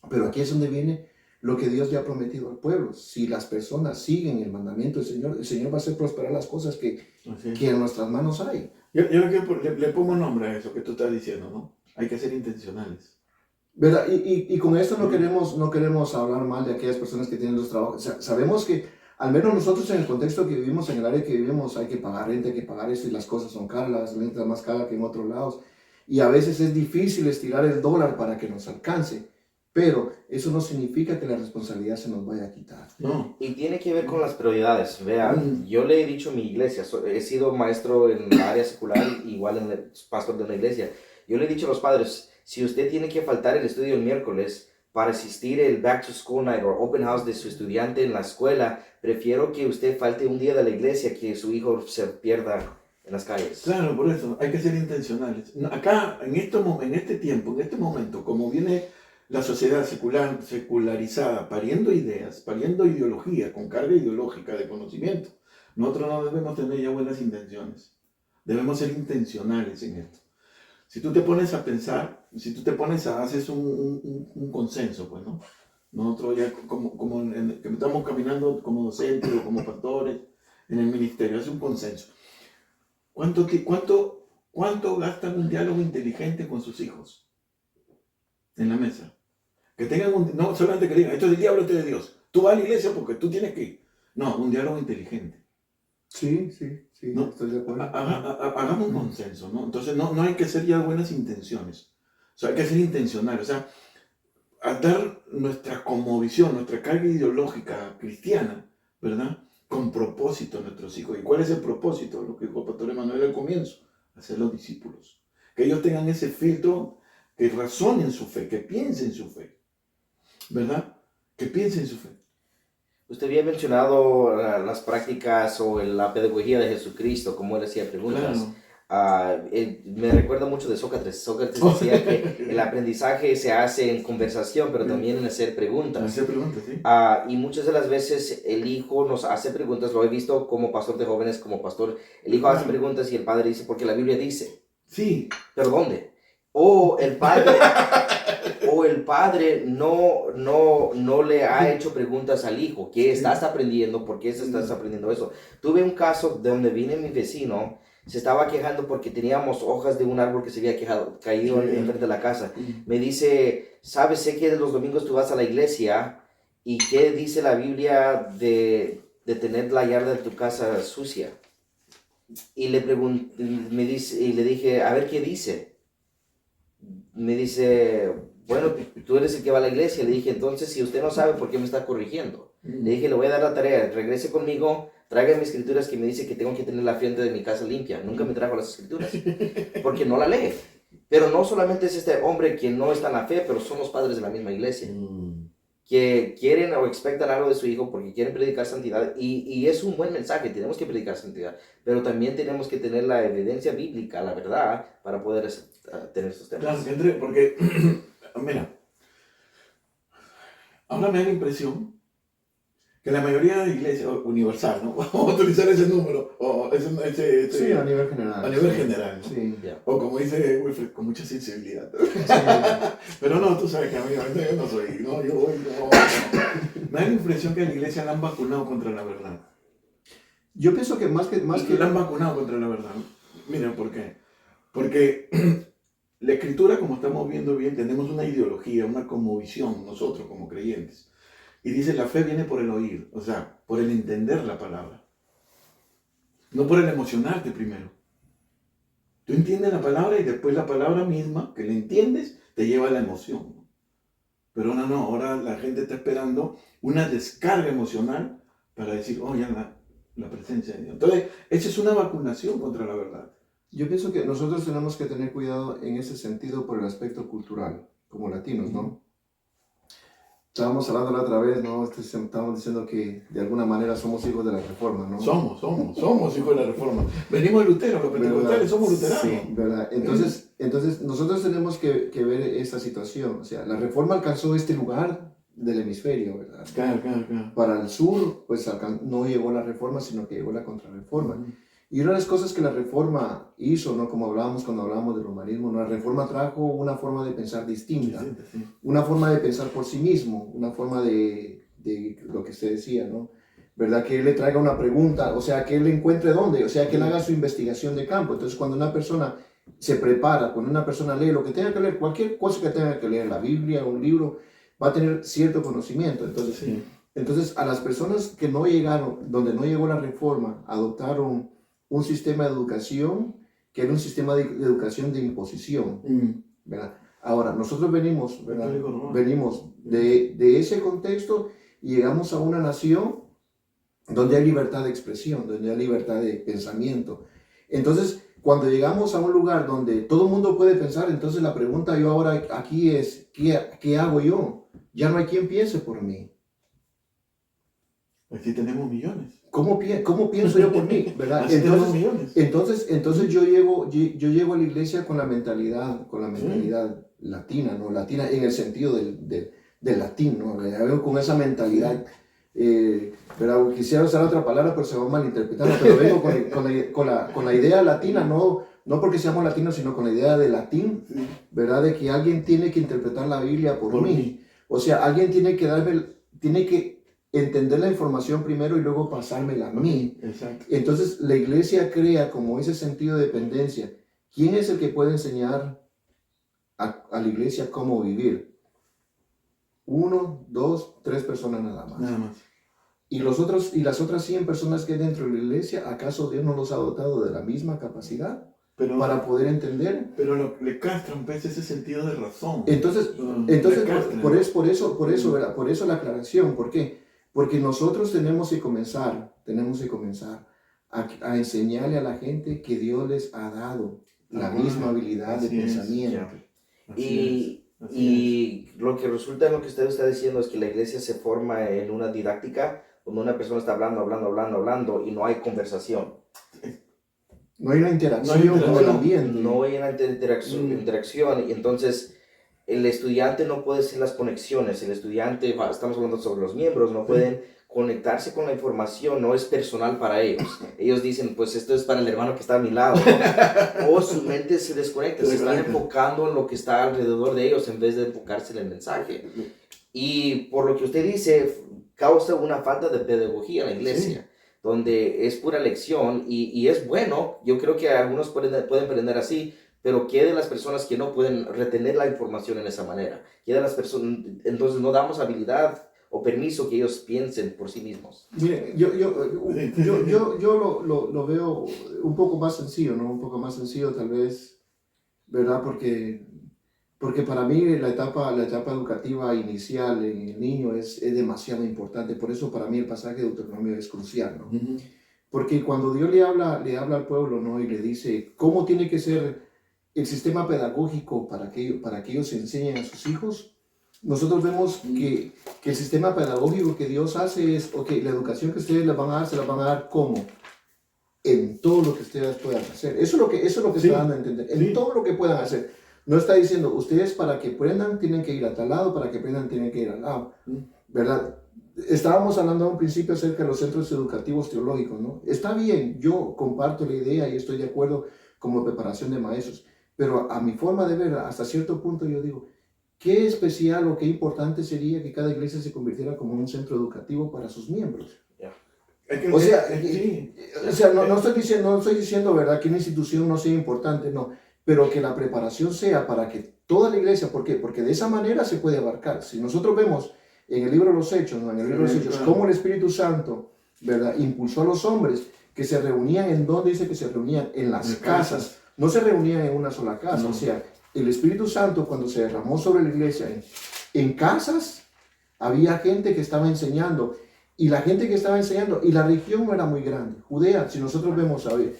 Pero aquí es donde viene lo que Dios le ha prometido al pueblo. Si las personas siguen el mandamiento del Señor, el Señor va a hacer prosperar las cosas que en nuestras manos hay. Yo le pongo nombre a eso que tú estás diciendo, ¿no? Hay que ser intencionales. ¿Verdad? Y con esto no queremos hablar mal de aquellas personas que tienen los trabajos. O sea, sabemos que al menos nosotros en el contexto que vivimos, en el área que vivimos, hay que pagar renta, hay que pagar esto y las cosas son caras, las rentas más caras que en otros lados. Y a veces es difícil estirar el dólar para que nos alcance. Pero eso no significa que la responsabilidad se nos vaya a quitar. No. Y tiene que ver con las prioridades. Vean, yo le he dicho a mi iglesia, he sido maestro en la área secular, igual en el pastor de una iglesia. Yo le he dicho a los padres, si usted tiene que faltar el estudio el miércoles para asistir el Back to School Night o Open House de su estudiante en la escuela, prefiero que usted falte un día de la iglesia que su hijo se pierda en las calles. Claro, por eso hay que ser intencionales. Acá, en este tiempo, en este momento, como viene la sociedad secularizada, pariendo ideas, pariendo ideología, con carga ideológica de conocimiento, nosotros no debemos tener ya buenas intenciones. Debemos ser intencionales en esto. Si tú te pones a pensar, haces un consenso, pues, ¿no? Nosotros ya que estamos caminando como docentes o como pastores en el ministerio, hace un consenso. ¿Cuánto gastan un diálogo inteligente con sus hijos en la mesa? Que tengan no solamente que digan, esto es del diablo, esto es de Dios. Tú vas a la iglesia porque tú tienes que ir. No, un diálogo inteligente. Sí, ¿no? estoy de acuerdo. Hagamos un consenso, ¿no? Entonces no hay que ser ya buenas intenciones. O sea, hay que ser intencional. O sea, a dar nuestra cosmovisión, nuestra carga ideológica cristiana, ¿verdad? Con propósito a nuestros hijos. ¿Y cuál es el propósito? Lo que dijo el pastor Emanuel al comienzo, hacer los discípulos. Que ellos tengan ese filtro, que razonen su fe, que piensen su fe, ¿verdad? Que piensen su fe. Usted había mencionado las prácticas o la pedagogía de Jesucristo, como él hacía preguntas. Claro. Me recuerda mucho de Sócrates. Sócrates decía que el aprendizaje se hace en conversación, pero también en hacer preguntas. Hacer preguntas, sí. Y muchas de las veces el hijo nos hace preguntas, lo he visto como pastor de jóvenes, como pastor, el hijo hace preguntas y el padre dice, porque la Biblia dice. Sí. ¿Pero dónde? O el padre no le ha hecho preguntas al hijo. ¿Qué estás aprendiendo? ¿Por qué estás aprendiendo eso? Tuve un caso de donde vine mi vecino, se estaba quejando porque teníamos hojas de un árbol que se había caído enfrente de la casa. Me dice, ¿sabes? Sé que los domingos tú vas a la iglesia y ¿qué dice la Biblia de tener la yarda de tu casa sucia? Y le dije, a ver, ¿qué dice? Me dice, bueno, tú eres el que va a la iglesia. Le dije, entonces, si usted no sabe, ¿por qué me está corrigiendo? Le dije, le voy a dar la tarea, regrese conmigo, traiga mis escrituras que me dice que tengo que tener la frente de mi casa limpia. Nunca me trajo las escrituras, porque no la lee. Pero no solamente es este hombre que no está en la fe, pero son los padres de la misma iglesia. Que quieren o expectan algo de su hijo porque quieren predicar santidad, y es un buen mensaje, tenemos que predicar santidad, pero también tenemos que tener la evidencia bíblica, la verdad, para poder tener estos temas. Claro, porque, mira, ahora me da la impresión que la mayoría de iglesias, universal, ¿no? Vamos a utilizar ese número, sí, a nivel general. A nivel general, ¿no? Sí. O como dice Wilfred, con mucha sensibilidad. Sí. Pero no, tú sabes que a mí yo no soy, ¿no? Me da la impresión que a la iglesia la han vacunado contra la verdad. Yo pienso que más que la han vacunado contra la verdad. Miren, ¿por qué? Porque la escritura, como estamos viendo bien, tenemos una ideología, una cosmovisión, nosotros como creyentes. Y dice, la fe viene por el oír, o sea, por el entender la palabra. No por el emocionarte primero. Tú entiendes la palabra y después la palabra misma, que la entiendes, te lleva a la emoción. Pero no, ahora la gente está esperando una descarga emocional para decir, oh, ya la presencia de Dios. Entonces, esa es una vacunación contra la verdad. Yo pienso que nosotros tenemos que tener cuidado en ese sentido por el aspecto cultural, como latinos, ¿no? Estábamos hablando la otra vez, ¿no? Estábamos diciendo que de alguna manera somos hijos de la Reforma, ¿no? Somos hijos de la Reforma. Venimos de Lutero, los pentecostales somos luteranos. Sí, ¿verdad? Entonces nosotros tenemos que ver esta situación. O sea, la Reforma alcanzó este lugar del hemisferio, ¿verdad? Claro. Para el sur, pues no llegó la Reforma, sino que llegó la Contrarreforma. Y una de las cosas que la Reforma hizo, ¿no? Como hablábamos cuando hablábamos del humanismo, ¿no? La Reforma trajo una forma de pensar distinta, sí. Una forma de pensar por sí mismo, una forma de lo que usted decía, ¿no? ¿Verdad? Que él le traiga una pregunta, o sea, que él encuentre dónde, o sea, que él haga su investigación de campo. Entonces, cuando una persona se prepara, cuando una persona lee lo que tenga que leer, cualquier cosa que tenga que leer, la Biblia, un libro, va a tener cierto conocimiento. Entonces, a las personas que no llegaron, donde no llegó la Reforma, adoptaron un sistema de educación que era un sistema de educación de imposición, ¿verdad? Ahora, nosotros venimos, ¿verdad? Venimos de ese contexto y llegamos a una nación donde hay libertad de expresión, donde hay libertad de pensamiento. Entonces, cuando llegamos a un lugar donde todo el mundo puede pensar, entonces la pregunta yo ahora aquí es, ¿qué hago yo? Ya no hay quien piense por mí. Aquí tenemos millones. ¿Cómo pienso yo por mí? ¿Verdad? Entonces yo llego a la iglesia con la mentalidad latina, ¿no? Latina en el sentido del latín, ¿no? Con esa mentalidad. Pero quisiera usar otra palabra, pero se va a malinterpretar. Pero vengo con la idea latina, no porque seamos latinos, sino con la idea de latín, ¿verdad? De que alguien tiene que interpretar la Biblia por mí. O sea, alguien tiene que entender la información primero y luego pasármela a mí. Exacto. Entonces la iglesia crea como ese sentido de dependencia. ¿Quién es el que puede enseñar a la iglesia cómo vivir? 1, 2, 3 personas nada más. y las otras 100 personas que hay dentro de la iglesia, ¿acaso Dios no los ha dotado de la misma capacidad para poder entender? Pero le castran pues, ese sentido de razón. Entonces por eso la aclaración. ¿Por qué? Porque nosotros tenemos que comenzar a enseñarle a la gente que Dios les ha dado la misma habilidad de pensamiento. Y lo que resulta en lo que usted está diciendo es que la iglesia se forma en una didáctica donde una persona está hablando y no hay conversación. No hay una interacción con el ambiente. No hay una interacción y entonces el estudiante no puede hacer las conexiones. El estudiante, estamos hablando sobre los miembros, no pueden conectarse con la información, no es personal para ellos. Ellos dicen, pues esto es para el hermano que está a mi lado. O su mente se desconecta, se están enfocando en lo que está alrededor de ellos en vez de enfocarse en el mensaje. Y por lo que usted dice, causa una falta de pedagogía en la iglesia, donde es pura lección y es bueno. Yo creo que algunos pueden aprender así, pero ¿qué de las personas que no pueden retener la información en esa manera? ¿Qué de las personas? Entonces no damos habilidad o permiso que ellos piensen por sí mismos. Mire, yo lo veo un poco más sencillo, ¿no? Un poco más sencillo tal vez, ¿verdad? Porque para mí la etapa educativa inicial en el niño es demasiado importante. Por eso para mí el pasaje de Deuteronomio es crucial, ¿no? Uh-huh. Porque cuando Dios le habla al pueblo, ¿no? Y le dice cómo tiene que ser el sistema pedagógico para que ellos enseñen a sus hijos, nosotros vemos que el sistema pedagógico que Dios hace es, la educación que ustedes les van a dar, se la van a dar ¿cómo? En todo lo que ustedes puedan hacer. Eso es lo que está dando a entender. En todo lo que puedan hacer. No está diciendo, ustedes para que aprendan tienen que ir a tal lado, para que aprendan tienen que ir al lado. ¿Verdad? Estábamos hablando a un principio acerca de los centros educativos teológicos, ¿no? Está bien, yo comparto la idea y estoy de acuerdo como preparación de maestros, pero a mi forma de ver, hasta cierto punto yo digo, ¿qué especial o qué importante sería que cada iglesia se convirtiera como un centro educativo para sus miembros? No estoy diciendo, ¿verdad?, que una institución no sea importante, no, pero que la preparación sea para que toda la iglesia, ¿por qué? Porque de esa manera se puede abarcar. Si nosotros vemos en el libro de los Hechos, ¿no? Cómo el Espíritu Santo, ¿verdad?, impulsó a los hombres que se reunían en donde dice que se reunían en las casas, no se reunían en una sola casa, o sea, el Espíritu Santo cuando se derramó sobre la iglesia en casas, había gente que estaba enseñando, y la gente que estaba enseñando, y la región no era muy grande. Judea, si nosotros vemos hoy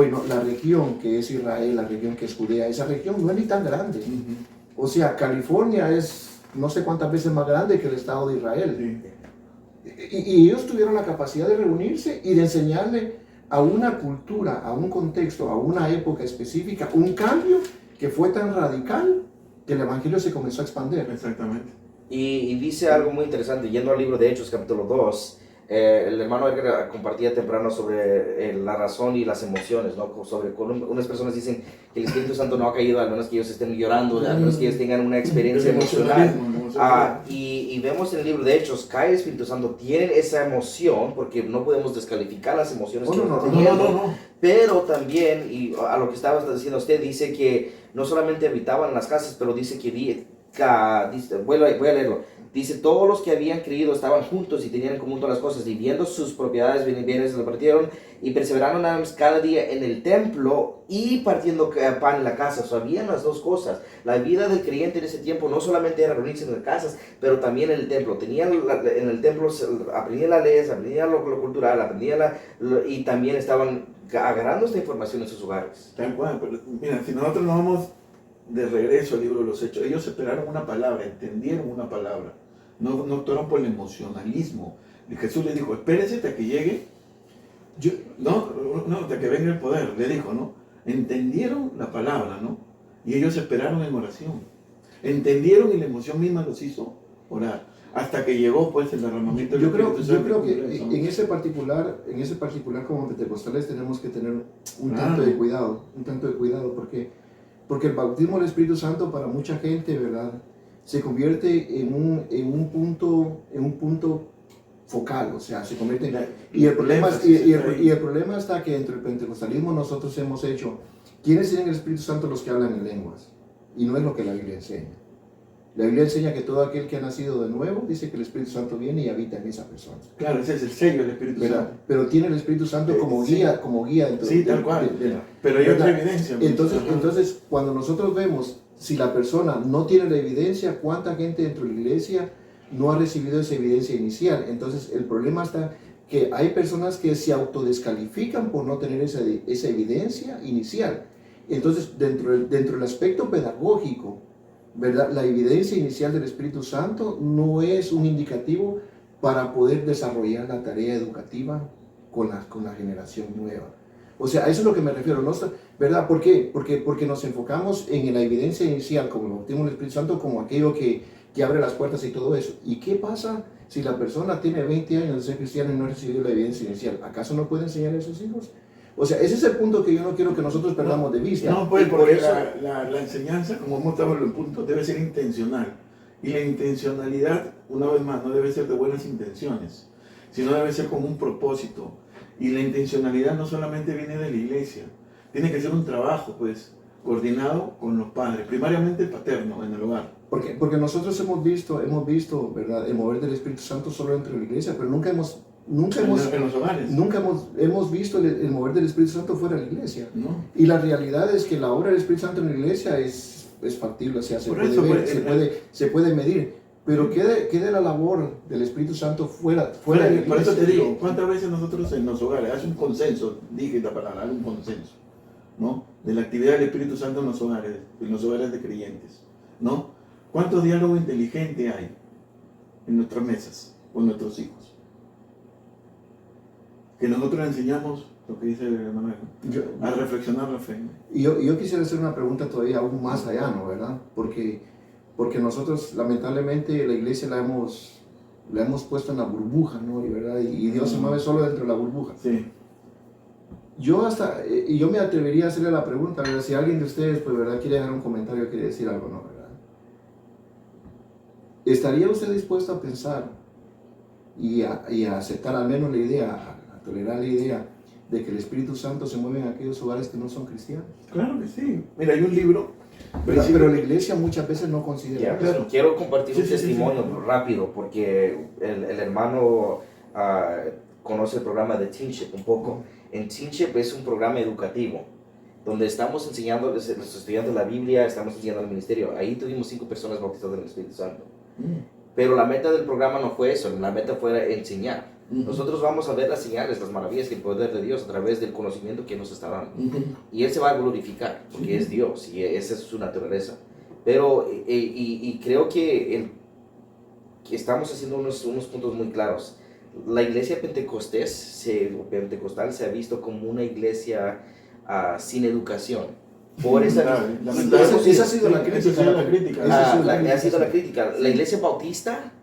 no, la región que es Israel, la región que es Judea, esa región no es ni tan grande. Uh-huh. O sea, California es no sé cuántas veces más grande que el Estado de Israel. Y ellos tuvieron la capacidad de reunirse y de enseñarle a una cultura, a un contexto, a una época específica, un cambio que fue tan radical que el Evangelio se comenzó a expandir. Exactamente. Y dice algo muy interesante, yendo al libro de Hechos, capítulo 2, el hermano Edgar compartía temprano sobre la razón y las emociones, ¿no? Sobre unas personas dicen que el Espíritu Santo no ha caído, al menos que ellos estén llorando, al menos que ellos tengan una experiencia emocional. Y vemos en el libro de Hechos, cae el Espíritu Santo, tienen esa emoción, porque no podemos descalificar las emociones que están teniendo, pero también, y a lo que estaba diciendo usted, dice que no solamente habitaban en las casas, pero dice que voy a leerlo. Dice, todos los que habían creído estaban juntos y tenían en común todas las cosas, y viendo sus propiedades, bienes, se repartieron y perseveraron cada día en el templo y partiendo pan en la casa. O sea, habían las dos cosas. La vida del creyente en ese tiempo no solamente era reunirse en las casas, pero también en el templo. En el templo aprendían las leyes, aprendían lo cultural, aprendían y también estaban agarrando esta información en sus hogares. Tal cual, pero mira, si nosotros nos vamos de regreso al libro de los Hechos, ellos esperaron una palabra, entendieron una palabra, no actuaron por el emocionalismo. Y Jesús les dijo, espérese hasta que llegue, hasta que venga el poder, le dijo, ¿no? Entendieron la palabra, ¿no? Y ellos esperaron en oración, entendieron y la emoción misma los hizo orar, hasta que llegó pues el derramamiento del Espíritu Santo. Yo creo que en ese particular como pentecostales tenemos que tener un tanto de cuidado, porque el bautismo del Espíritu Santo para mucha gente, ¿verdad?, se convierte en un punto focal, o sea, se convierte en... Y el problema está que dentro del pentecostalismo nosotros hemos hecho, ¿quiénes tienen el Espíritu Santo? Los que hablan en lenguas, y no es lo que la Biblia enseña. La Biblia enseña que todo aquel que ha nacido de nuevo, dice que el Espíritu Santo viene y habita en esa persona. Claro, ese es el sello del Espíritu Santo. Pero tiene el Espíritu Santo como guía, como guía dentro sí, tal cual. Pero hay otra evidencia. Entonces, cuando nosotros vemos, si la persona no tiene la evidencia, ¿cuánta gente dentro de la iglesia no ha recibido esa evidencia inicial? Entonces, el problema está que hay personas que se autodescalifican por no tener esa evidencia inicial. Entonces, dentro del aspecto pedagógico, ¿verdad? La evidencia inicial del Espíritu Santo no es un indicativo para poder desarrollar la tarea educativa con la generación nueva. O sea, a eso es lo que me refiero, ¿no? ¿Verdad? ¿Por qué? Porque nos enfocamos en la evidencia inicial, como lo bautismo del Espíritu Santo, como aquello que abre las puertas y todo eso. ¿Y qué pasa si la persona tiene 20 años de ser cristiana y no ha recibido la evidencia inicial? ¿Acaso no puede enseñar a sus hijos? O sea, ese es el punto que yo no quiero que nosotros perdamos de vista. No, pues porque la enseñanza, como hemos estado en el punto, debe ser intencional. Y la intencionalidad, una vez más, no debe ser de buenas intenciones, sino debe ser con un propósito. Y la intencionalidad no solamente viene de la iglesia, tiene que ser un trabajo, pues, coordinado con los padres, primariamente paterno en el hogar. Porque nosotros hemos visto, ¿verdad?, el mover del Espíritu Santo solo dentro de la iglesia, pero nunca hemos visto el mover del Espíritu Santo fuera de la iglesia. No. Y la realidad es que la obra del Espíritu Santo en la iglesia es factible, o sea, se puede medir. Pero quede la labor del Espíritu Santo fuera de la iglesia. Por eso te digo, ¿cuántas veces nosotros en los hogares, hace un consenso, dije la palabra, hay un consenso, ¿no?, de la actividad del Espíritu Santo en los hogares de creyentes, ¿no? ¿Cuánto diálogo inteligente hay en nuestras mesas con nuestros hijos? Que nosotros enseñamos lo que dice el hermano, a reflexionar la fe. Y yo quisiera hacer una pregunta todavía aún más allá, ¿no?, ¿verdad? Porque nosotros, lamentablemente, la iglesia la hemos puesto en la burbuja, ¿no?, ¿verdad? Y Dios se mueve solo dentro de la burbuja. Sí. Yo me atrevería a hacerle la pregunta, ¿verdad? Si alguien de ustedes, pues, ¿verdad?, quiere dejar un comentario, quiere decir algo, ¿no?, ¿verdad? ¿Estaría usted dispuesto a pensar y a aceptar al menos la idea, a tolerar la idea de que el Espíritu Santo se mueve en aquellos hogares que no son cristianos? Claro que sí. Mira, hay un libro, pero la iglesia muchas veces no considera. Claro. Quiero compartir un testimonio rápido, porque el hermano conoce el programa de Teenship un poco. En Teenship es un programa educativo donde estamos enseñando a los estudiantes la Biblia, estamos enseñando el ministerio. Ahí tuvimos 5 personas bautizadas en el Espíritu Santo. Pero la meta del programa no fue eso, la meta fue enseñar. Nosotros vamos a ver las señales, las maravillas y el poder de Dios a través del conocimiento que nos está dando. Y Él se va a glorificar, porque es Dios y esa es su naturaleza. Pero, y creo que estamos haciendo unos puntos muy claros. La iglesia pentecostal se ha visto como una iglesia sin educación. Por esa ha sido la crítica. Ha sido la crítica. La iglesia bautista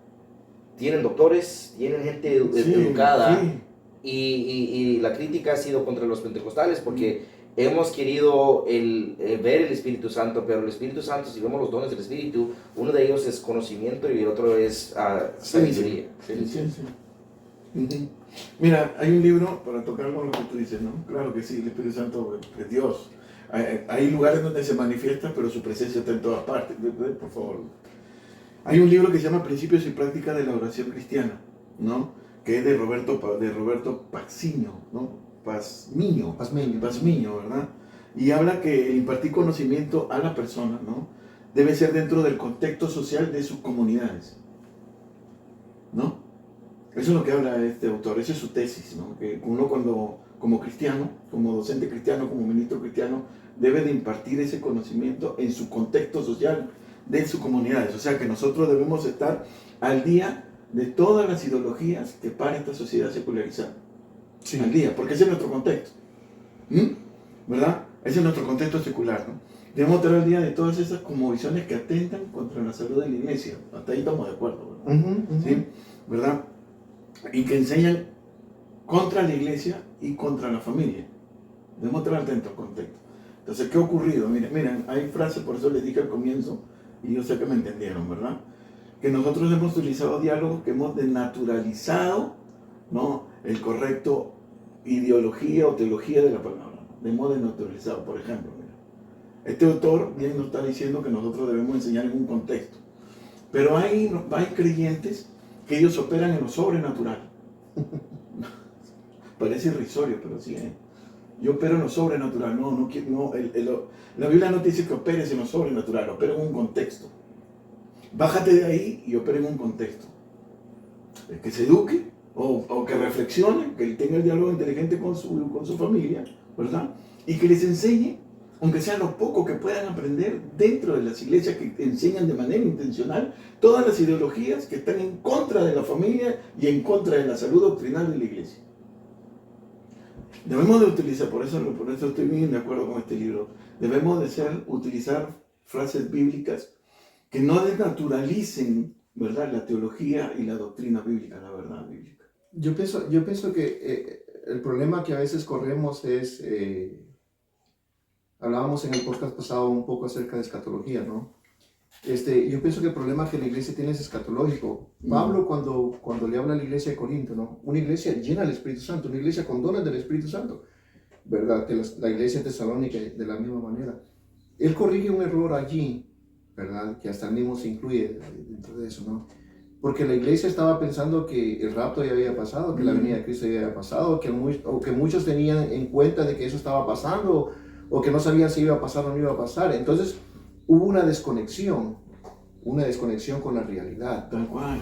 tienen doctores, tienen gente educada. Sí. Y la crítica ha sido contra los pentecostales porque hemos querido ver el Espíritu Santo, pero el Espíritu Santo, si vemos los dones del Espíritu, uno de ellos es conocimiento y el otro es sabiduría. Sí. Mira, hay un libro para tocar con lo que tú dices, ¿no? Claro que sí, el Espíritu Santo es Dios. Hay lugares donde se manifiesta, pero su presencia está en todas partes. Por favor. Hay un libro que se llama Principios y Prácticas de la Oración Cristiana, ¿no?, que es de Roberto Pazmiño, ¿no? Pazmiño, ¿verdad? Y habla que el impartir conocimiento a la persona, ¿no?, debe ser dentro del contexto social de sus comunidades, ¿no? Eso es lo que habla este autor, esa es su tesis, ¿no? Que uno cuando, como cristiano, como docente cristiano, como ministro cristiano, debe de impartir ese conocimiento en su contexto social de sus comunidades. O sea que nosotros debemos estar al día de todas las ideologías que para esta sociedad secularizada. Sí. Al día, porque ese es nuestro contexto. ¿Verdad? Ese es nuestro contexto secular, ¿no? Debemos estar al día de todas esas cosmovisiones que atentan contra la salud de la iglesia. Hasta ahí estamos de acuerdo, ¿verdad? ¿Sí? ¿Verdad? Y que enseñan contra la iglesia y contra la familia. Debemos estar atentos al contexto. Entonces, ¿qué ha ocurrido? Miren, hay frases, por eso les dije al comienzo, y yo sé que me entendieron, ¿verdad? Que nosotros hemos utilizado diálogos que hemos denaturalizado, ¿no?, el correcto ideología o teología de la palabra. Hemos denaturalizado, por ejemplo, mira. Este autor bien nos está diciendo que nosotros debemos enseñar en un contexto. Pero hay creyentes que ellos operan en lo sobrenatural. Parece irrisorio, pero sí, ¿eh? Yo opero en lo sobrenatural. La Biblia no te dice que operes en lo sobrenatural, opera en un contexto. Bájate de ahí y opera en un contexto. Que se eduque o que reflexione, que tenga el diálogo inteligente con su familia, ¿verdad? Y que les enseñe, aunque sea lo poco que puedan aprender dentro de las iglesias que enseñan de manera intencional todas las ideologías que están en contra de la familia y en contra de la salud doctrinal de la iglesia. Debemos de utilizar, por eso estoy bien de acuerdo con este libro, debemos de utilizar frases bíblicas que no desnaturalicen, ¿verdad?, la teología y la doctrina bíblica, la verdad bíblica. Yo pienso que el problema que a veces corremos es, hablábamos en el podcast pasado un poco acerca de escatología, ¿no? Yo pienso que el problema que la iglesia tiene es escatológico. Pablo cuando le habla a la iglesia de Corinto, ¿no? Una iglesia llena del Espíritu Santo, una iglesia con dones del Espíritu Santo, ¿verdad? Que la iglesia de Tesalónica de la misma manera. Él corrige un error allí, ¿verdad? Que hasta él mismo se incluye dentro de eso, ¿no? Porque la iglesia estaba pensando que el rapto ya había pasado, que la venida de Cristo ya había pasado, o que muchos tenían en cuenta de que eso estaba pasando, o que no sabían si iba a pasar o no iba a pasar. Entonces hubo una desconexión con la realidad. Tal cual.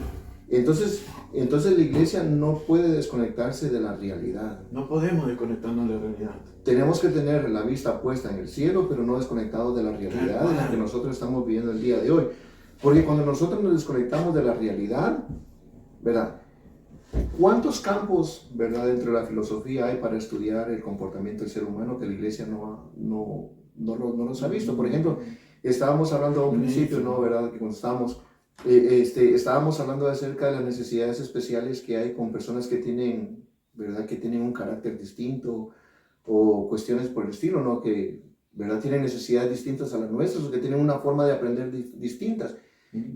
Entonces la iglesia no puede desconectarse de la realidad. No podemos desconectarnos de la realidad. Tenemos que tener la vista puesta en el cielo, pero no desconectados de la realidad en la que nosotros estamos viviendo el día de hoy. Porque cuando nosotros nos desconectamos de la realidad, ¿verdad? ¿Cuántos campos, ¿verdad?, dentro de la filosofía hay para estudiar el comportamiento del ser humano que la iglesia no los ha visto? Por ejemplo, estábamos hablando a un principio, ¿no?, ¿verdad?, que cuando estábamos hablando acerca de las necesidades especiales que hay con personas que tienen, ¿verdad?, que tienen un carácter distinto o cuestiones por el estilo, ¿no?, que, ¿verdad?, tienen necesidades distintas a las nuestras o que tienen una forma de aprender distintas.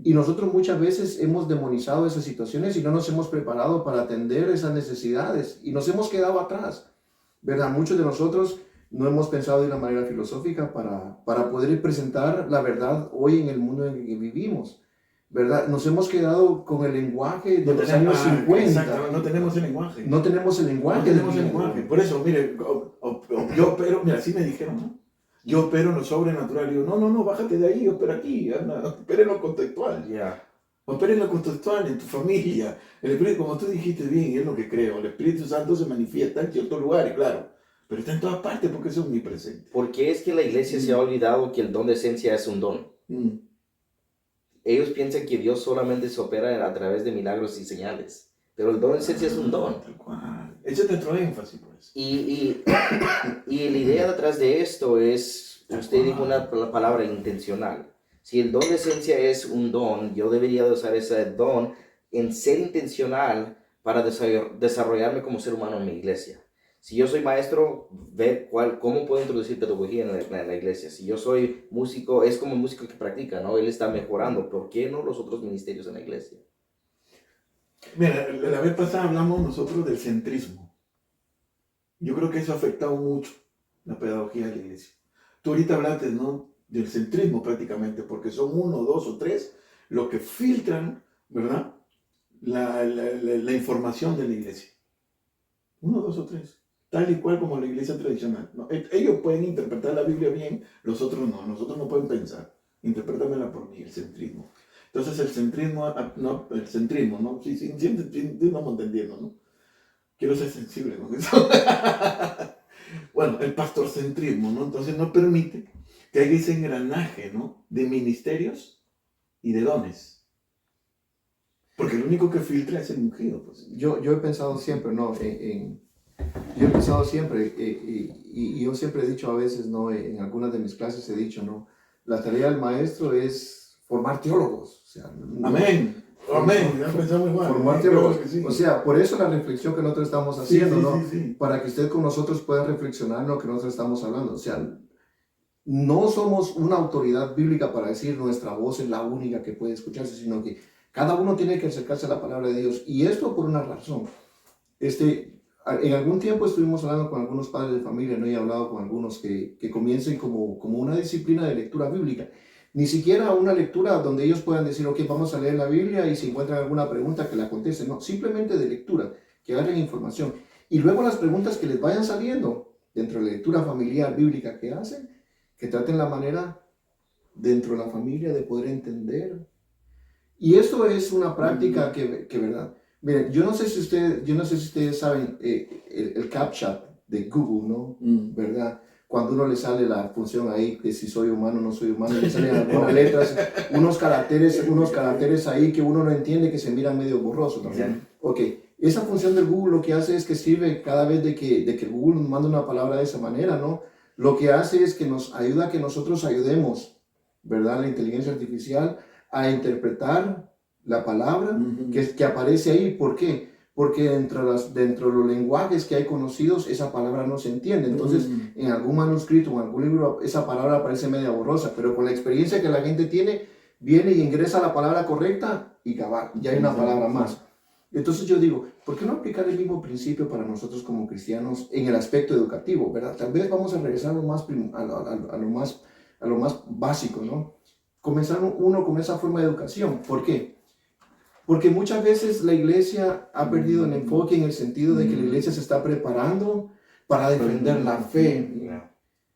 Y nosotros muchas veces hemos demonizado esas situaciones y no nos hemos preparado para atender esas necesidades y nos hemos quedado atrás, ¿verdad? Muchos de nosotros no hemos pensado de una manera filosófica para poder presentar la verdad hoy en el mundo en el que vivimos, ¿verdad? Nos hemos quedado con el lenguaje de los años 50. Exacto, no tenemos el lenguaje. No tenemos el lenguaje. No tenemos el lenguaje. Por eso, mire, mira, así me dijeron, ¿no? Yo opero en lo sobrenatural. Y digo, no, bájate de ahí, opera aquí, opera en lo contextual. Yeah. Opera en lo contextual, en tu familia. El Espíritu, como tú dijiste bien, es lo que creo. El Espíritu Santo se manifiesta en ciertos lugares, claro. Pero está en todas partes porque es omnipresente. ¿Por qué es que la iglesia se ha olvidado que el don de esencia es un don? Ellos piensan que Dios solamente se opera a través de milagros y señales. Pero el don de esencia es un don. Tal cual. Ese es nuestro énfasis, pues. Y la idea detrás de esto es, usted dijo una palabra intencional. Si el don de esencia es un don, yo debería de usar ese don en ser intencional para desarrollarme como ser humano en mi iglesia. Si yo soy maestro, ver cómo puedo introducir pedagogía en la iglesia. Si yo soy músico, es como el músico que practica, ¿no? Él está mejorando. ¿Por qué no los otros ministerios en la iglesia? Mira, la vez pasada hablamos nosotros del centrismo. Yo creo que eso ha afectado mucho la pedagogía de la iglesia. Tú ahorita hablaste, ¿no?, del centrismo prácticamente, porque son 1, 2 o 3 los que filtran, ¿verdad?, la información de la iglesia. 1, 2 o 3. Tal y cual como la iglesia tradicional, ¿no? Ellos pueden interpretar la Biblia bien, los otros no. Nosotros no pueden pensar. Interprétamela por mí, el centrismo. Entonces el centrismo, ¿no? Sí, siempre vamos entendiendo, ¿no? Quiero ser sensible con eso. Bueno, el pastorcentrismo, ¿no? Entonces no permite que haya ese engranaje, ¿no?, de ministerios y de dones. Porque lo único que filtra es el ungido, pues. Yo he pensado siempre, ¿no? Yo he pensado siempre, y yo siempre he dicho a veces, ¿no?, en algunas de mis clases he dicho, ¿no?, la tarea del maestro es formar teólogos. O sea, amén. Amén. Ya pensamos igual. Formar teólogos. Sí. O sea, por eso la reflexión que nosotros estamos haciendo, sí, ¿no? Sí. Para que usted con nosotros pueda reflexionar en lo que nosotros estamos hablando. O sea, no somos una autoridad bíblica para decir nuestra voz es la única que puede escucharse, sino que cada uno tiene que acercarse a la palabra de Dios. Y esto por una razón. En algún tiempo estuvimos hablando con algunos padres de familia, ¿no? Y he hablado con algunos que comiencen como una disciplina de lectura bíblica. Ni siquiera una lectura donde ellos puedan decir, ok, vamos a leer la Biblia y si encuentran alguna pregunta que la contesten. No, simplemente de lectura, que agarren información. Y luego las preguntas que les vayan saliendo dentro de la lectura familiar bíblica que hacen, que traten la manera dentro de la familia de poder entender. Y esto es una práctica que verdad. Miren, yo no sé si ustedes saben el CAPTCHA de Google, ¿no? ¿Verdad? Cuando uno le sale la función ahí de si soy humano o no soy humano, le salen algunas letras, unos caracteres ahí que uno no entiende, que se miran medio borrosos, ¿no? Yeah. Ok, esa función del Google lo que hace es que sirve cada vez de que Google nos manda una palabra de esa manera, ¿no? Lo que hace es que nos ayuda a que nosotros ayudemos, ¿verdad? La inteligencia artificial a interpretar la palabra que aparece ahí. ¿Por qué? Porque dentro de los lenguajes que hay conocidos, esa palabra no se entiende. Entonces, en algún manuscrito o en algún libro, esa palabra aparece media borrosa, pero con la experiencia que la gente tiene, viene y ingresa la palabra correcta y cabal, ya hay una palabra más. Entonces yo digo, ¿por qué no aplicar el mismo principio para nosotros como cristianos en el aspecto educativo, ¿verdad? Tal vez vamos a regresar a lo más básico, ¿no? Comenzar uno con esa forma de educación. ¿Por qué? Porque muchas veces la iglesia ha perdido el enfoque en el sentido de que la iglesia se está preparando para defender la fe.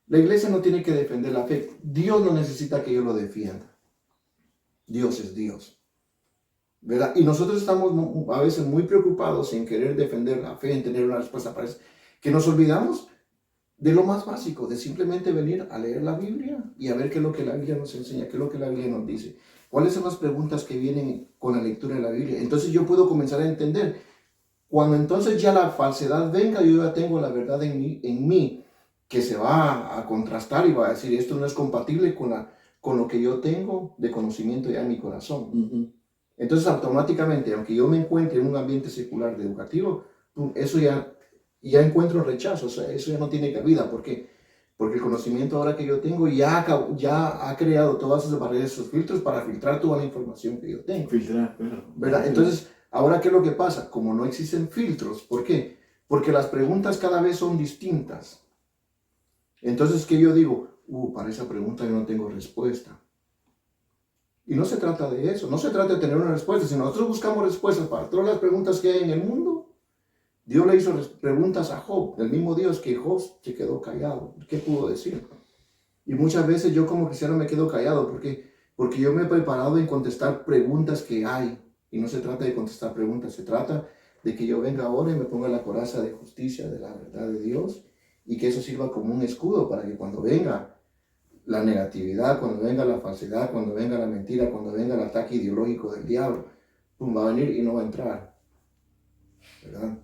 La iglesia no tiene que defender la fe. Dios no necesita que yo lo defienda. Dios es Dios, ¿verdad? Y nosotros estamos a veces muy preocupados en querer defender la fe, en tener una respuesta para eso, que nos olvidamos de lo más básico, de simplemente venir a leer la Biblia y a ver qué es lo que la Biblia nos enseña, qué es lo que la Biblia nos dice. ¿Cuáles son las preguntas que vienen con la lectura de la Biblia? Entonces yo puedo comenzar a entender. Cuando entonces ya la falsedad venga, yo ya tengo la verdad en mí que se va a contrastar y va a decir, esto no es compatible con lo que yo tengo de conocimiento ya en mi corazón. Entonces automáticamente, aunque yo me encuentre en un ambiente secular de educativo, eso ya encuentro rechazo, o sea, eso ya no tiene cabida. ¿Por qué? Porque el conocimiento ahora que yo tengo ya ha creado todas esas barreras, esos filtros para filtrar toda la información que yo tengo. Filtrar, claro. ¿Verdad? Entonces, ahora, ¿qué es lo que pasa? Como no existen filtros, ¿por qué? Porque las preguntas cada vez son distintas. Entonces, ¿qué yo digo? Para esa pregunta yo no tengo respuesta. Y no se trata de eso, no se trata de tener una respuesta. Si nosotros buscamos respuestas para todas las preguntas que hay en el mundo, Dios le hizo preguntas a Job, del mismo Dios que Job se quedó callado. ¿Qué pudo decir? Y muchas veces yo como cristiano me quedo callado porque yo me he preparado en contestar preguntas que hay. Y no se trata de contestar preguntas, se trata de que yo venga ahora y me ponga la coraza de justicia, de la verdad de Dios, y que eso sirva como un escudo para que cuando venga la negatividad, cuando venga la falsedad, cuando venga la mentira, cuando venga el ataque ideológico del diablo, va a venir y no va a entrar. ¿Verdad?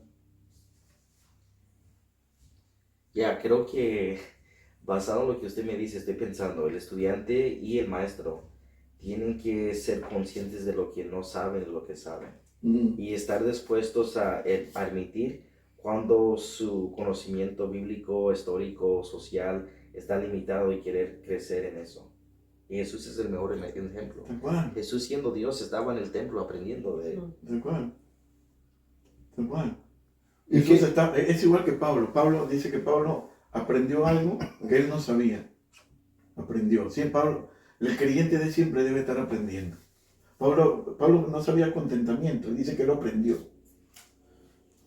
Ya, creo que basado en lo que usted me dice, estoy pensando, el estudiante y el maestro tienen que ser conscientes de lo que no saben, de lo que saben. Y estar dispuestos a admitir cuando su conocimiento bíblico, histórico, social está limitado y querer crecer en eso. Y Jesús es el mejor ejemplo. Jesús, siendo Dios, estaba en el templo aprendiendo de él. Tal cual. Es igual que Pablo. Pablo dice que Pablo aprendió algo que él no sabía. Aprendió. Sí, Pablo, el creyente de siempre debe estar aprendiendo. Pablo no sabía contentamiento. Él dice que lo aprendió.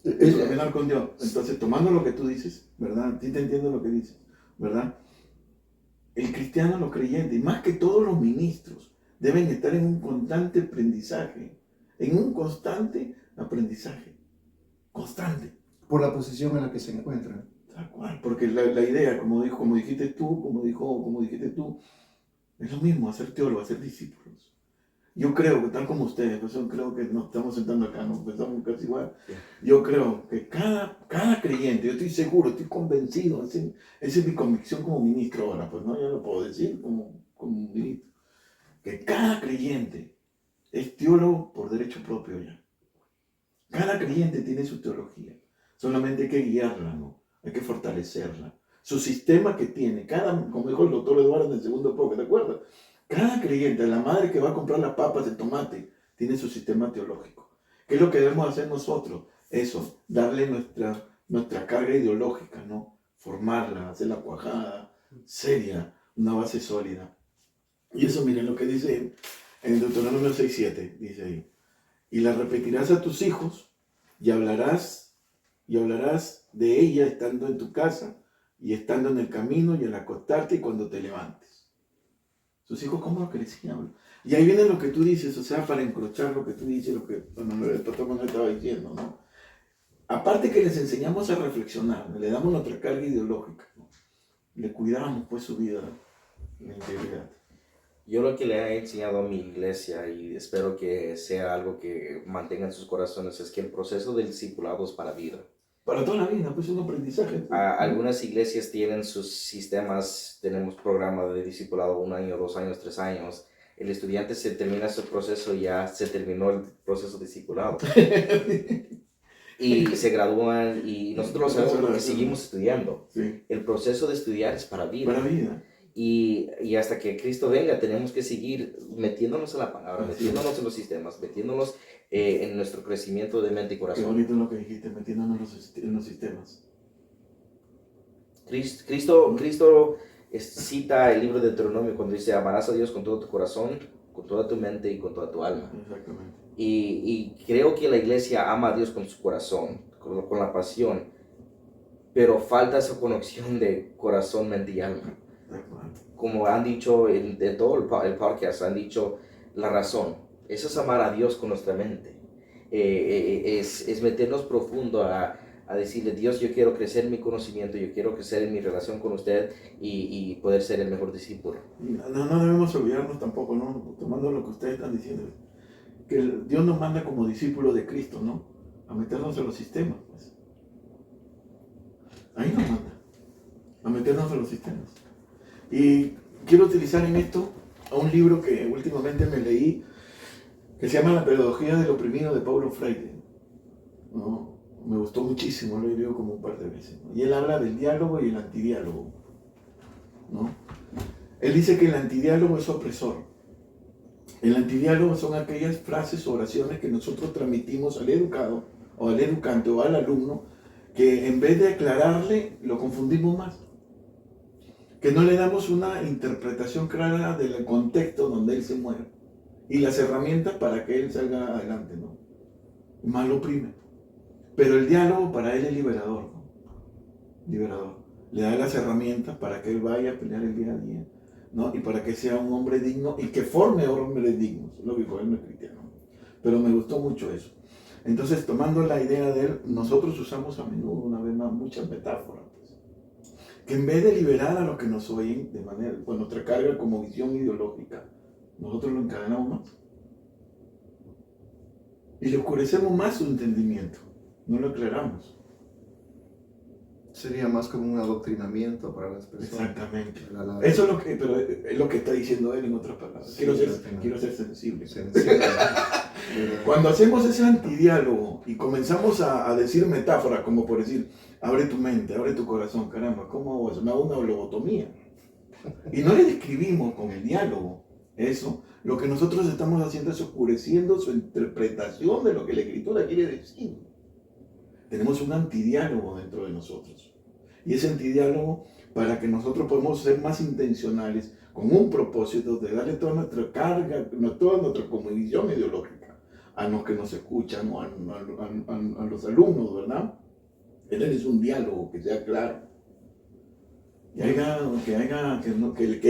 Es caminar con Dios. Entonces, tomando lo que tú dices, ¿verdad? Sí te entiendo lo que dices, ¿verdad? El cristiano, los creyentes, y más que todos los ministros, deben estar en un constante aprendizaje. En un constante aprendizaje. Constante. Por la posición en la que se encuentran. Tal cual, porque la idea, como dijiste tú, es lo mismo, hacer teólogos, hacer discípulos. Yo creo que tal como ustedes, pues creo que nos estamos sentando acá, nos pensamos casi igual. Yo creo que cada creyente, yo estoy seguro, estoy convencido, esa es mi convicción como ministro ahora, pues no, ya lo puedo decir como ministro, que cada creyente es teólogo por derecho propio ya. Cada creyente tiene su teología, solamente hay que guiarla, ¿no? Hay que fortalecerla. Su sistema que tiene, como dijo el doctor Eduardo en el segundo podcast, ¿te acuerdas? Cada creyente, la madre que va a comprar las papas de tomate, tiene su sistema teológico. ¿Qué es lo que debemos hacer nosotros? Eso, darle nuestra carga ideológica, ¿no? Formarla, hacerla cuajada, seria, una base sólida. Y eso, miren lo que dice en Deuteronomio 6:7, dice ahí. Y la repetirás a tus hijos y hablarás de ella estando en tu casa y estando en el camino y al acostarte y cuando te levantes. Sus hijos, ¿cómo lo crecían? Y ahí viene lo que tú dices, o sea, para encrochar lo que tú dices, lo que el pastor Manuel estaba diciendo, ¿no? Aparte que les enseñamos a reflexionar, le damos nuestra carga ideológica, ¿no? Le cuidamos pues su vida, la integridad. Yo lo que le he enseñado a mi iglesia, y espero que sea algo que mantenga en sus corazones, es que el proceso del discipulado es para vida. Para toda la vida, pues es un aprendizaje. Algunas iglesias tienen sus sistemas, tenemos programas de discipulado 1 año, 2 años, 3 años. El estudiante se termina su proceso, ya se terminó el proceso de discipulado. Y se gradúan y nosotros lo sabemos porque seguimos estudiando. Sí. El proceso de estudiar es para vida. Para vida. Y hasta que Cristo venga tenemos que seguir metiéndonos en la palabra, metiéndonos en los sistemas, metiéndonos en nuestro crecimiento de mente y corazón. Qué bonito lo que dijiste, metiéndonos en los sistemas. Cristo cita el libro de Deuteronomio cuando dice: amarás a Dios con todo tu corazón, con toda tu mente y con toda tu alma. Exactamente. Y creo que la iglesia ama a Dios con su corazón, con la pasión, pero falta esa conexión de corazón, mente y alma. Como han dicho en todo el podcast, han dicho la razón. Eso es amar a Dios con nuestra mente. Es meternos profundo a decirle: Dios, yo quiero crecer en mi conocimiento, yo quiero crecer en mi relación con usted y poder ser el mejor discípulo. No debemos olvidarnos tampoco, ¿no? Tomando lo que ustedes están diciendo, que Dios nos manda como discípulos de Cristo, ¿no? A meternos en los sistemas, pues. Ahí nos manda, a meternos en los sistemas. Y quiero utilizar en esto a un libro que últimamente me leí, que se llama La pedagogía del oprimido, de Paulo Freire, ¿no? Me gustó muchísimo, lo he leído como un par de veces, ¿no? Y él habla del diálogo y el antidiálogo, ¿no? Él dice que el antidiálogo es opresor. El antidiálogo son aquellas frases o oraciones que nosotros transmitimos al educado, o al educante, o al alumno, que en vez de aclararle, lo confundimos más. Que no le damos una interpretación clara del contexto donde él se mueve y las herramientas para que él salga adelante, ¿no? Más lo oprime. Pero el diálogo para él es liberador, ¿no? Liberador. Le da las herramientas para que él vaya a pelear el día a día, ¿no? Y para que sea un hombre digno y que forme hombres dignos. Lo dijo él, no es cristiano. Pero me gustó mucho eso. Entonces, tomando la idea de él, nosotros usamos a menudo, una vez más, muchas metáforas. Que en vez de liberar a los que nos oyen de manera, con nuestra carga como visión ideológica, nosotros lo encadenamos más. Y le oscurecemos más su entendimiento, no lo aclaramos. Sería más como un adoctrinamiento para las personas. Exactamente. Eso es lo que está diciendo él en otras palabras. Sí, quiero ser sensible. Cuando hacemos ese antidiálogo y comenzamos a decir metáforas como por decir: abre tu mente, abre tu corazón, caramba, ¿cómo hago eso? Me hago una lobotomía. Y no le describimos con el diálogo eso. Lo que nosotros estamos haciendo es oscureciendo su interpretación de lo que la Escritura quiere decir. Tenemos un antidiálogo dentro de nosotros. Y ese antidiálogo, para que nosotros podamos ser más intencionales, con un propósito de darle toda nuestra carga, toda nuestra convicción ideológica a los que nos escuchan o a los alumnos, ¿verdad? Es un diálogo que sea claro. Que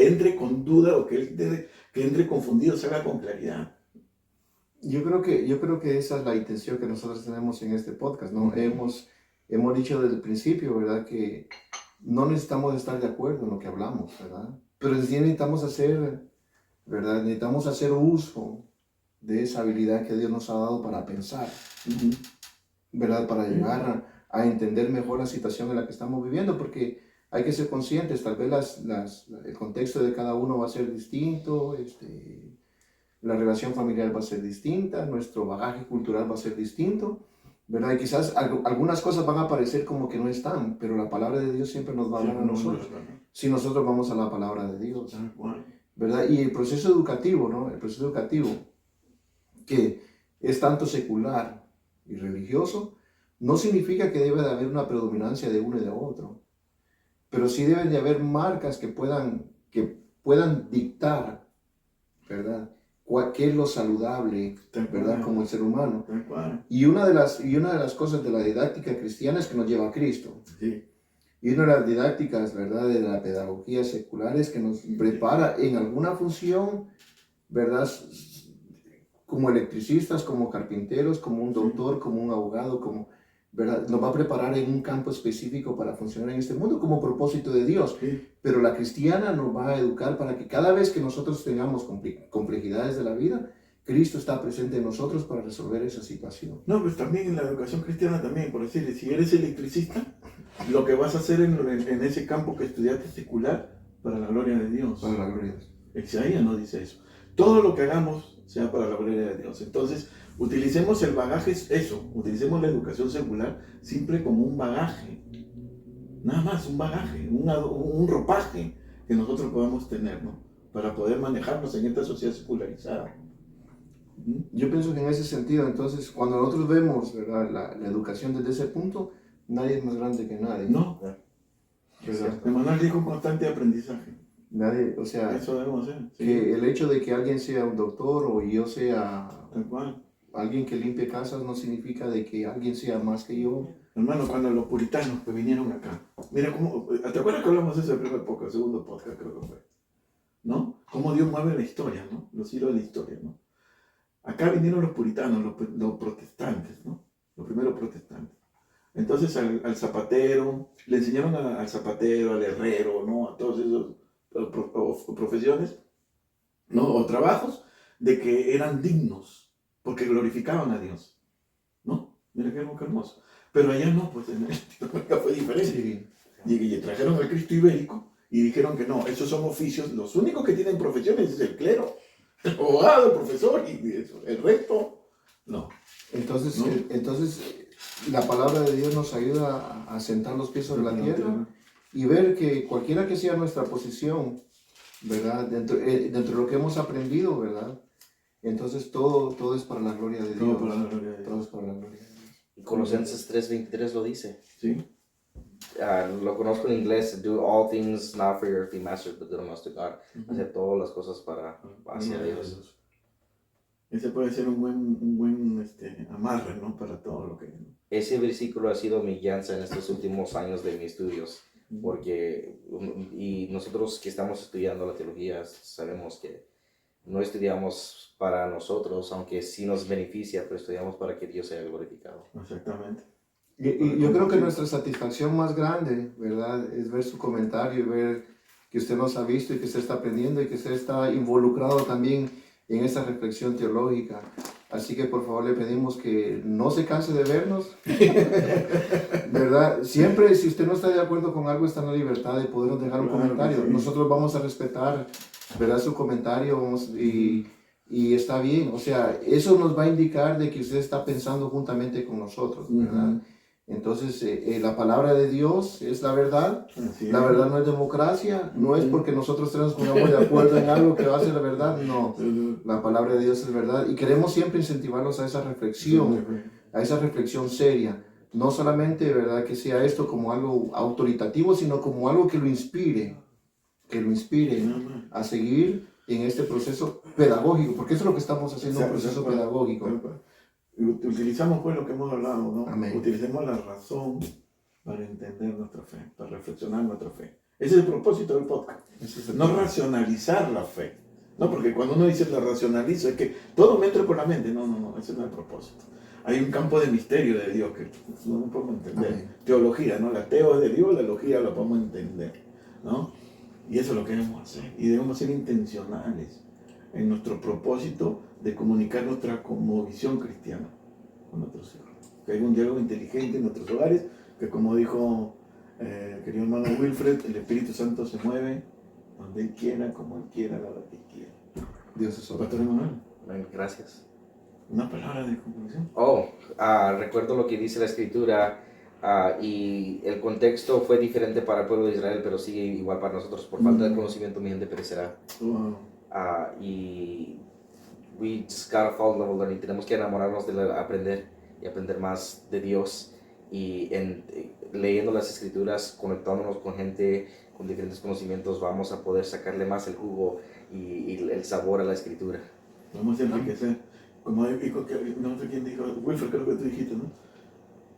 entre con duda o que entre confundido, se haga con claridad. Yo creo que esa es la intención que nosotros tenemos en este podcast, ¿no? Hemos dicho desde el principio, ¿verdad? Que no necesitamos estar de acuerdo en lo que hablamos, ¿verdad? Pero sí necesitamos hacer, ¿verdad? Necesitamos hacer uso de esa habilidad que Dios nos ha dado para pensar, ¿verdad? Para llegar a entender mejor la situación en la que estamos viviendo, porque hay que ser conscientes, tal vez el contexto de cada uno va a ser distinto, la relación familiar va a ser distinta, nuestro bagaje cultural va a ser distinto, ¿verdad? Y quizás algunas cosas van a parecer como que no están, pero la palabra de Dios siempre nos va a hablar a nosotros, si nosotros vamos a la palabra de Dios, ¿verdad? Y el proceso educativo, ¿no? El proceso educativo, que es tanto secular y religioso, no significa que debe de haber una predominancia de uno y de otro, pero sí deben de haber marcas que puedan dictar ¿verdad? ¿Qué es lo saludable, verdad? Como el ser humano. Y una de las cosas de la didáctica cristiana es que nos lleva a Cristo. Sí. Y una de las didácticas, ¿verdad? De la pedagogía secular es que nos prepara en alguna función, ¿verdad? Como electricistas, como carpinteros, como un doctor, como un abogado, como, ¿verdad? Nos va a preparar en un campo específico para funcionar en este mundo como propósito de Dios. Sí. Pero la cristiana nos va a educar para que cada vez que nosotros tengamos complejidades de la vida, Cristo está presente en nosotros para resolver esa situación. No, pues también en la educación cristiana también, por decir, si eres electricista, lo que vas a hacer en ese campo que estudiaste secular, para la gloria de Dios. Para la gloria de Dios. Isaías nos dice eso. Todo lo que hagamos sea para la gloria de Dios. Entonces, utilicemos el bagaje, eso, utilicemos la educación secular siempre como un bagaje. Nada más, un bagaje, un ropaje que nosotros podamos tener, ¿no? Para poder manejarnos en esta sociedad secularizada. Yo pienso que en ese sentido, entonces, cuando nosotros vemos, ¿verdad? La educación desde ese punto, nadie es más grande que nadie. No. Emanuel dijo constante aprendizaje. Nadie, o sea, eso debemos hacer. Sí. Que el hecho de que alguien sea un doctor o yo sea Tal alguien que limpie casas no significa de que alguien sea más que yo. Hermano, cuando los puritanos pues, vinieron acá, mira cómo, ¿te acuerdas que hablamos de eso en el primer podcast, segundo podcast creo que fue? ¿No? Cómo Dios mueve la historia, ¿no? Los hilos de la historia, ¿no? Acá vinieron los puritanos, los protestantes, ¿no? Los primeros protestantes. Entonces al zapatero, le enseñaron al zapatero, al herrero, ¿no? A todos esos profesiones, ¿no? O trabajos, de que eran dignos, porque glorificaban a Dios, ¿no? Mira qué hermoso. Pero allá no, pues en América fue diferente. Sí. Y trajeron al Cristo ibérico y dijeron que no, esos son oficios, los únicos que tienen profesiones es el clero, el abogado, el profesor y eso, el resto, no. Entonces, ¿no? Entonces la palabra de Dios nos ayuda a sentar los pies sobre la tierra y ver que cualquiera que sea nuestra posición, ¿verdad? Dentro de lo que hemos aprendido, ¿verdad? Entonces todo es para la gloria de Dios. Todo para la gloria de Dios. Todo es para la gloria de Dios. Colosenses 3:23 lo dice. Sí. Lo conozco en inglés. Do all things not for your earthly masters, but do them to God. Hacer todas las cosas hacia Dios. Ese puede ser un buen amarre, ¿no? Para todo lo que... Ese versículo ha sido mi guianza en estos últimos años de mis estudios. Porque y nosotros que estamos estudiando la teología sabemos que no estudiamos para nosotros, aunque sí nos beneficia, pero estudiamos para que Dios sea glorificado. Exactamente. Y yo creo que nuestra satisfacción más grande, ¿verdad? Es ver su comentario y ver que usted nos ha visto y que usted está aprendiendo y que usted está involucrado también en esa reflexión teológica. Así que por favor le pedimos que no se canse de vernos, ¿verdad? Siempre, si usted no está de acuerdo con algo, está en la libertad de podernos dejar un comentario. Sí. Nosotros vamos a respetar, ¿verdad? Su comentario y está bien. O sea, eso nos va a indicar de que usted está pensando juntamente con nosotros, ¿verdad? Entonces, la palabra de Dios es la verdad. La verdad no es democracia. No es porque nosotros tres nos pongamos de acuerdo en algo que va a ser la verdad. No, la palabra de Dios es verdad. Y queremos siempre incentivarlos a esa reflexión seria. No solamente, ¿verdad?, que sea esto como algo autoritativo, sino como algo que lo inspire a seguir en este proceso pedagógico. Porque eso es lo que estamos haciendo, un proceso pedagógico. Utilizamos pues lo que hemos hablado, ¿no? Amén. Utilicemos la razón para entender nuestra fe, para reflexionar nuestra fe. Ese es el propósito del podcast. No racionalizar la fe. No, porque cuando uno dice la racionalizo, es que todo me entra por la mente. No, ese no es el propósito. Hay un campo de misterio de Dios que no podemos entender. Amén. Teología, ¿no? La teo es de Dios, la logía la podemos entender, ¿no? Y eso es lo que debemos hacer. Y debemos ser intencionales en nuestro propósito de comunicar nuestra cosmovisión cristiana con nuestros hijos. Que haya un diálogo inteligente en nuestros hogares, que como dijo querido hermano Wilfred, el Espíritu Santo se mueve donde Él quiera, como Él quiera, a la hora que quiera. Dios es Pastor Emanuel. Gracias. Una palabra de conclusión. Recuerdo lo que dice la Escritura, y el contexto fue diferente para el pueblo de Israel, pero sigue igual para nosotros. Por falta de conocimiento mi gente perecerá. Y we just gotta fall in love with learning. Tenemos que enamorarnos de aprender y aprender más de Dios. Y leyendo las escrituras, conectándonos con gente con diferentes conocimientos, vamos a poder sacarle más el jugo y el sabor a la escritura. Vamos a enriquecer. Como dijo, no sé quién dijo, Wilfred, creo que tú dijiste, ¿no?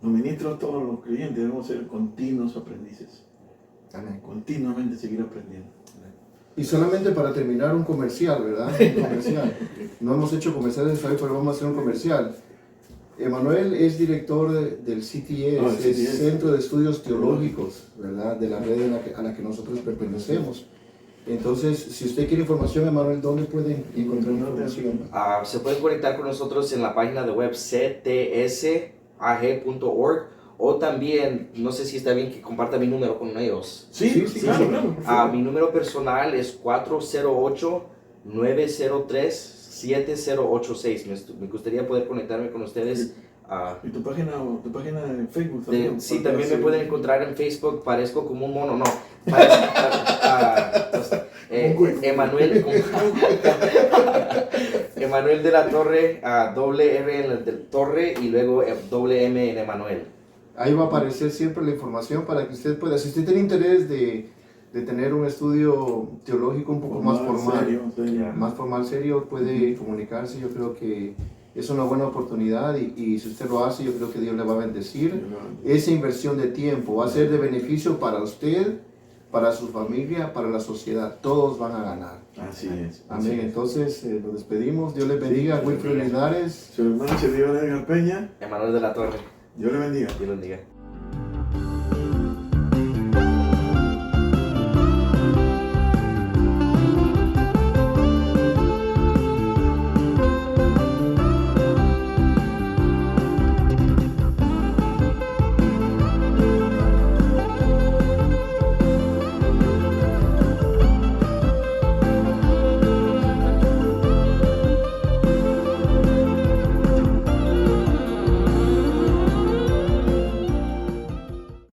Los ministros, todos los creyentes, debemos ser continuos aprendices. Amén. Continuamente seguir aprendiendo. Y solamente para terminar, un comercial, ¿verdad? Un comercial. No hemos hecho comerciales hoy, pero vamos a hacer un comercial. Emanuel es director del CTS, es Centro de Estudios Teológicos, ¿verdad? De la red a la que nosotros pertenecemos. Entonces, si usted quiere información, Emanuel, ¿dónde pueden encontrar información? Se pueden conectar con nosotros en la página de web ctsag.org, o también, no sé si está bien que comparta mi número con ellos. Sí, claro. Mi número personal es 408-903-7086. Me gustaría poder conectarme con ustedes. ¿Y tu página en Facebook también? Sí, también me pueden encontrar en Facebook. Parezco como un mono, no. Emanuel Emanuel de la Torre, doble R en el de Torre y luego doble M en Emanuel. Ahí va a aparecer siempre la información para que usted pueda, si usted tiene interés de tener un estudio teológico un poco más formal, más formal, serio, puede comunicarse. Yo creo que es una buena oportunidad y si usted lo hace, yo creo que Dios le va a bendecir. Esa inversión de tiempo va a ser de beneficio para usted, para su familia, para la sociedad. Todos van a ganar. Así es. Amén. Entonces, nos despedimos. Dios les bendiga. Wilfred Linares. Su hermano Edgar Peña. Emanuel de la Torre. Dios le bendiga. Dios le bendiga.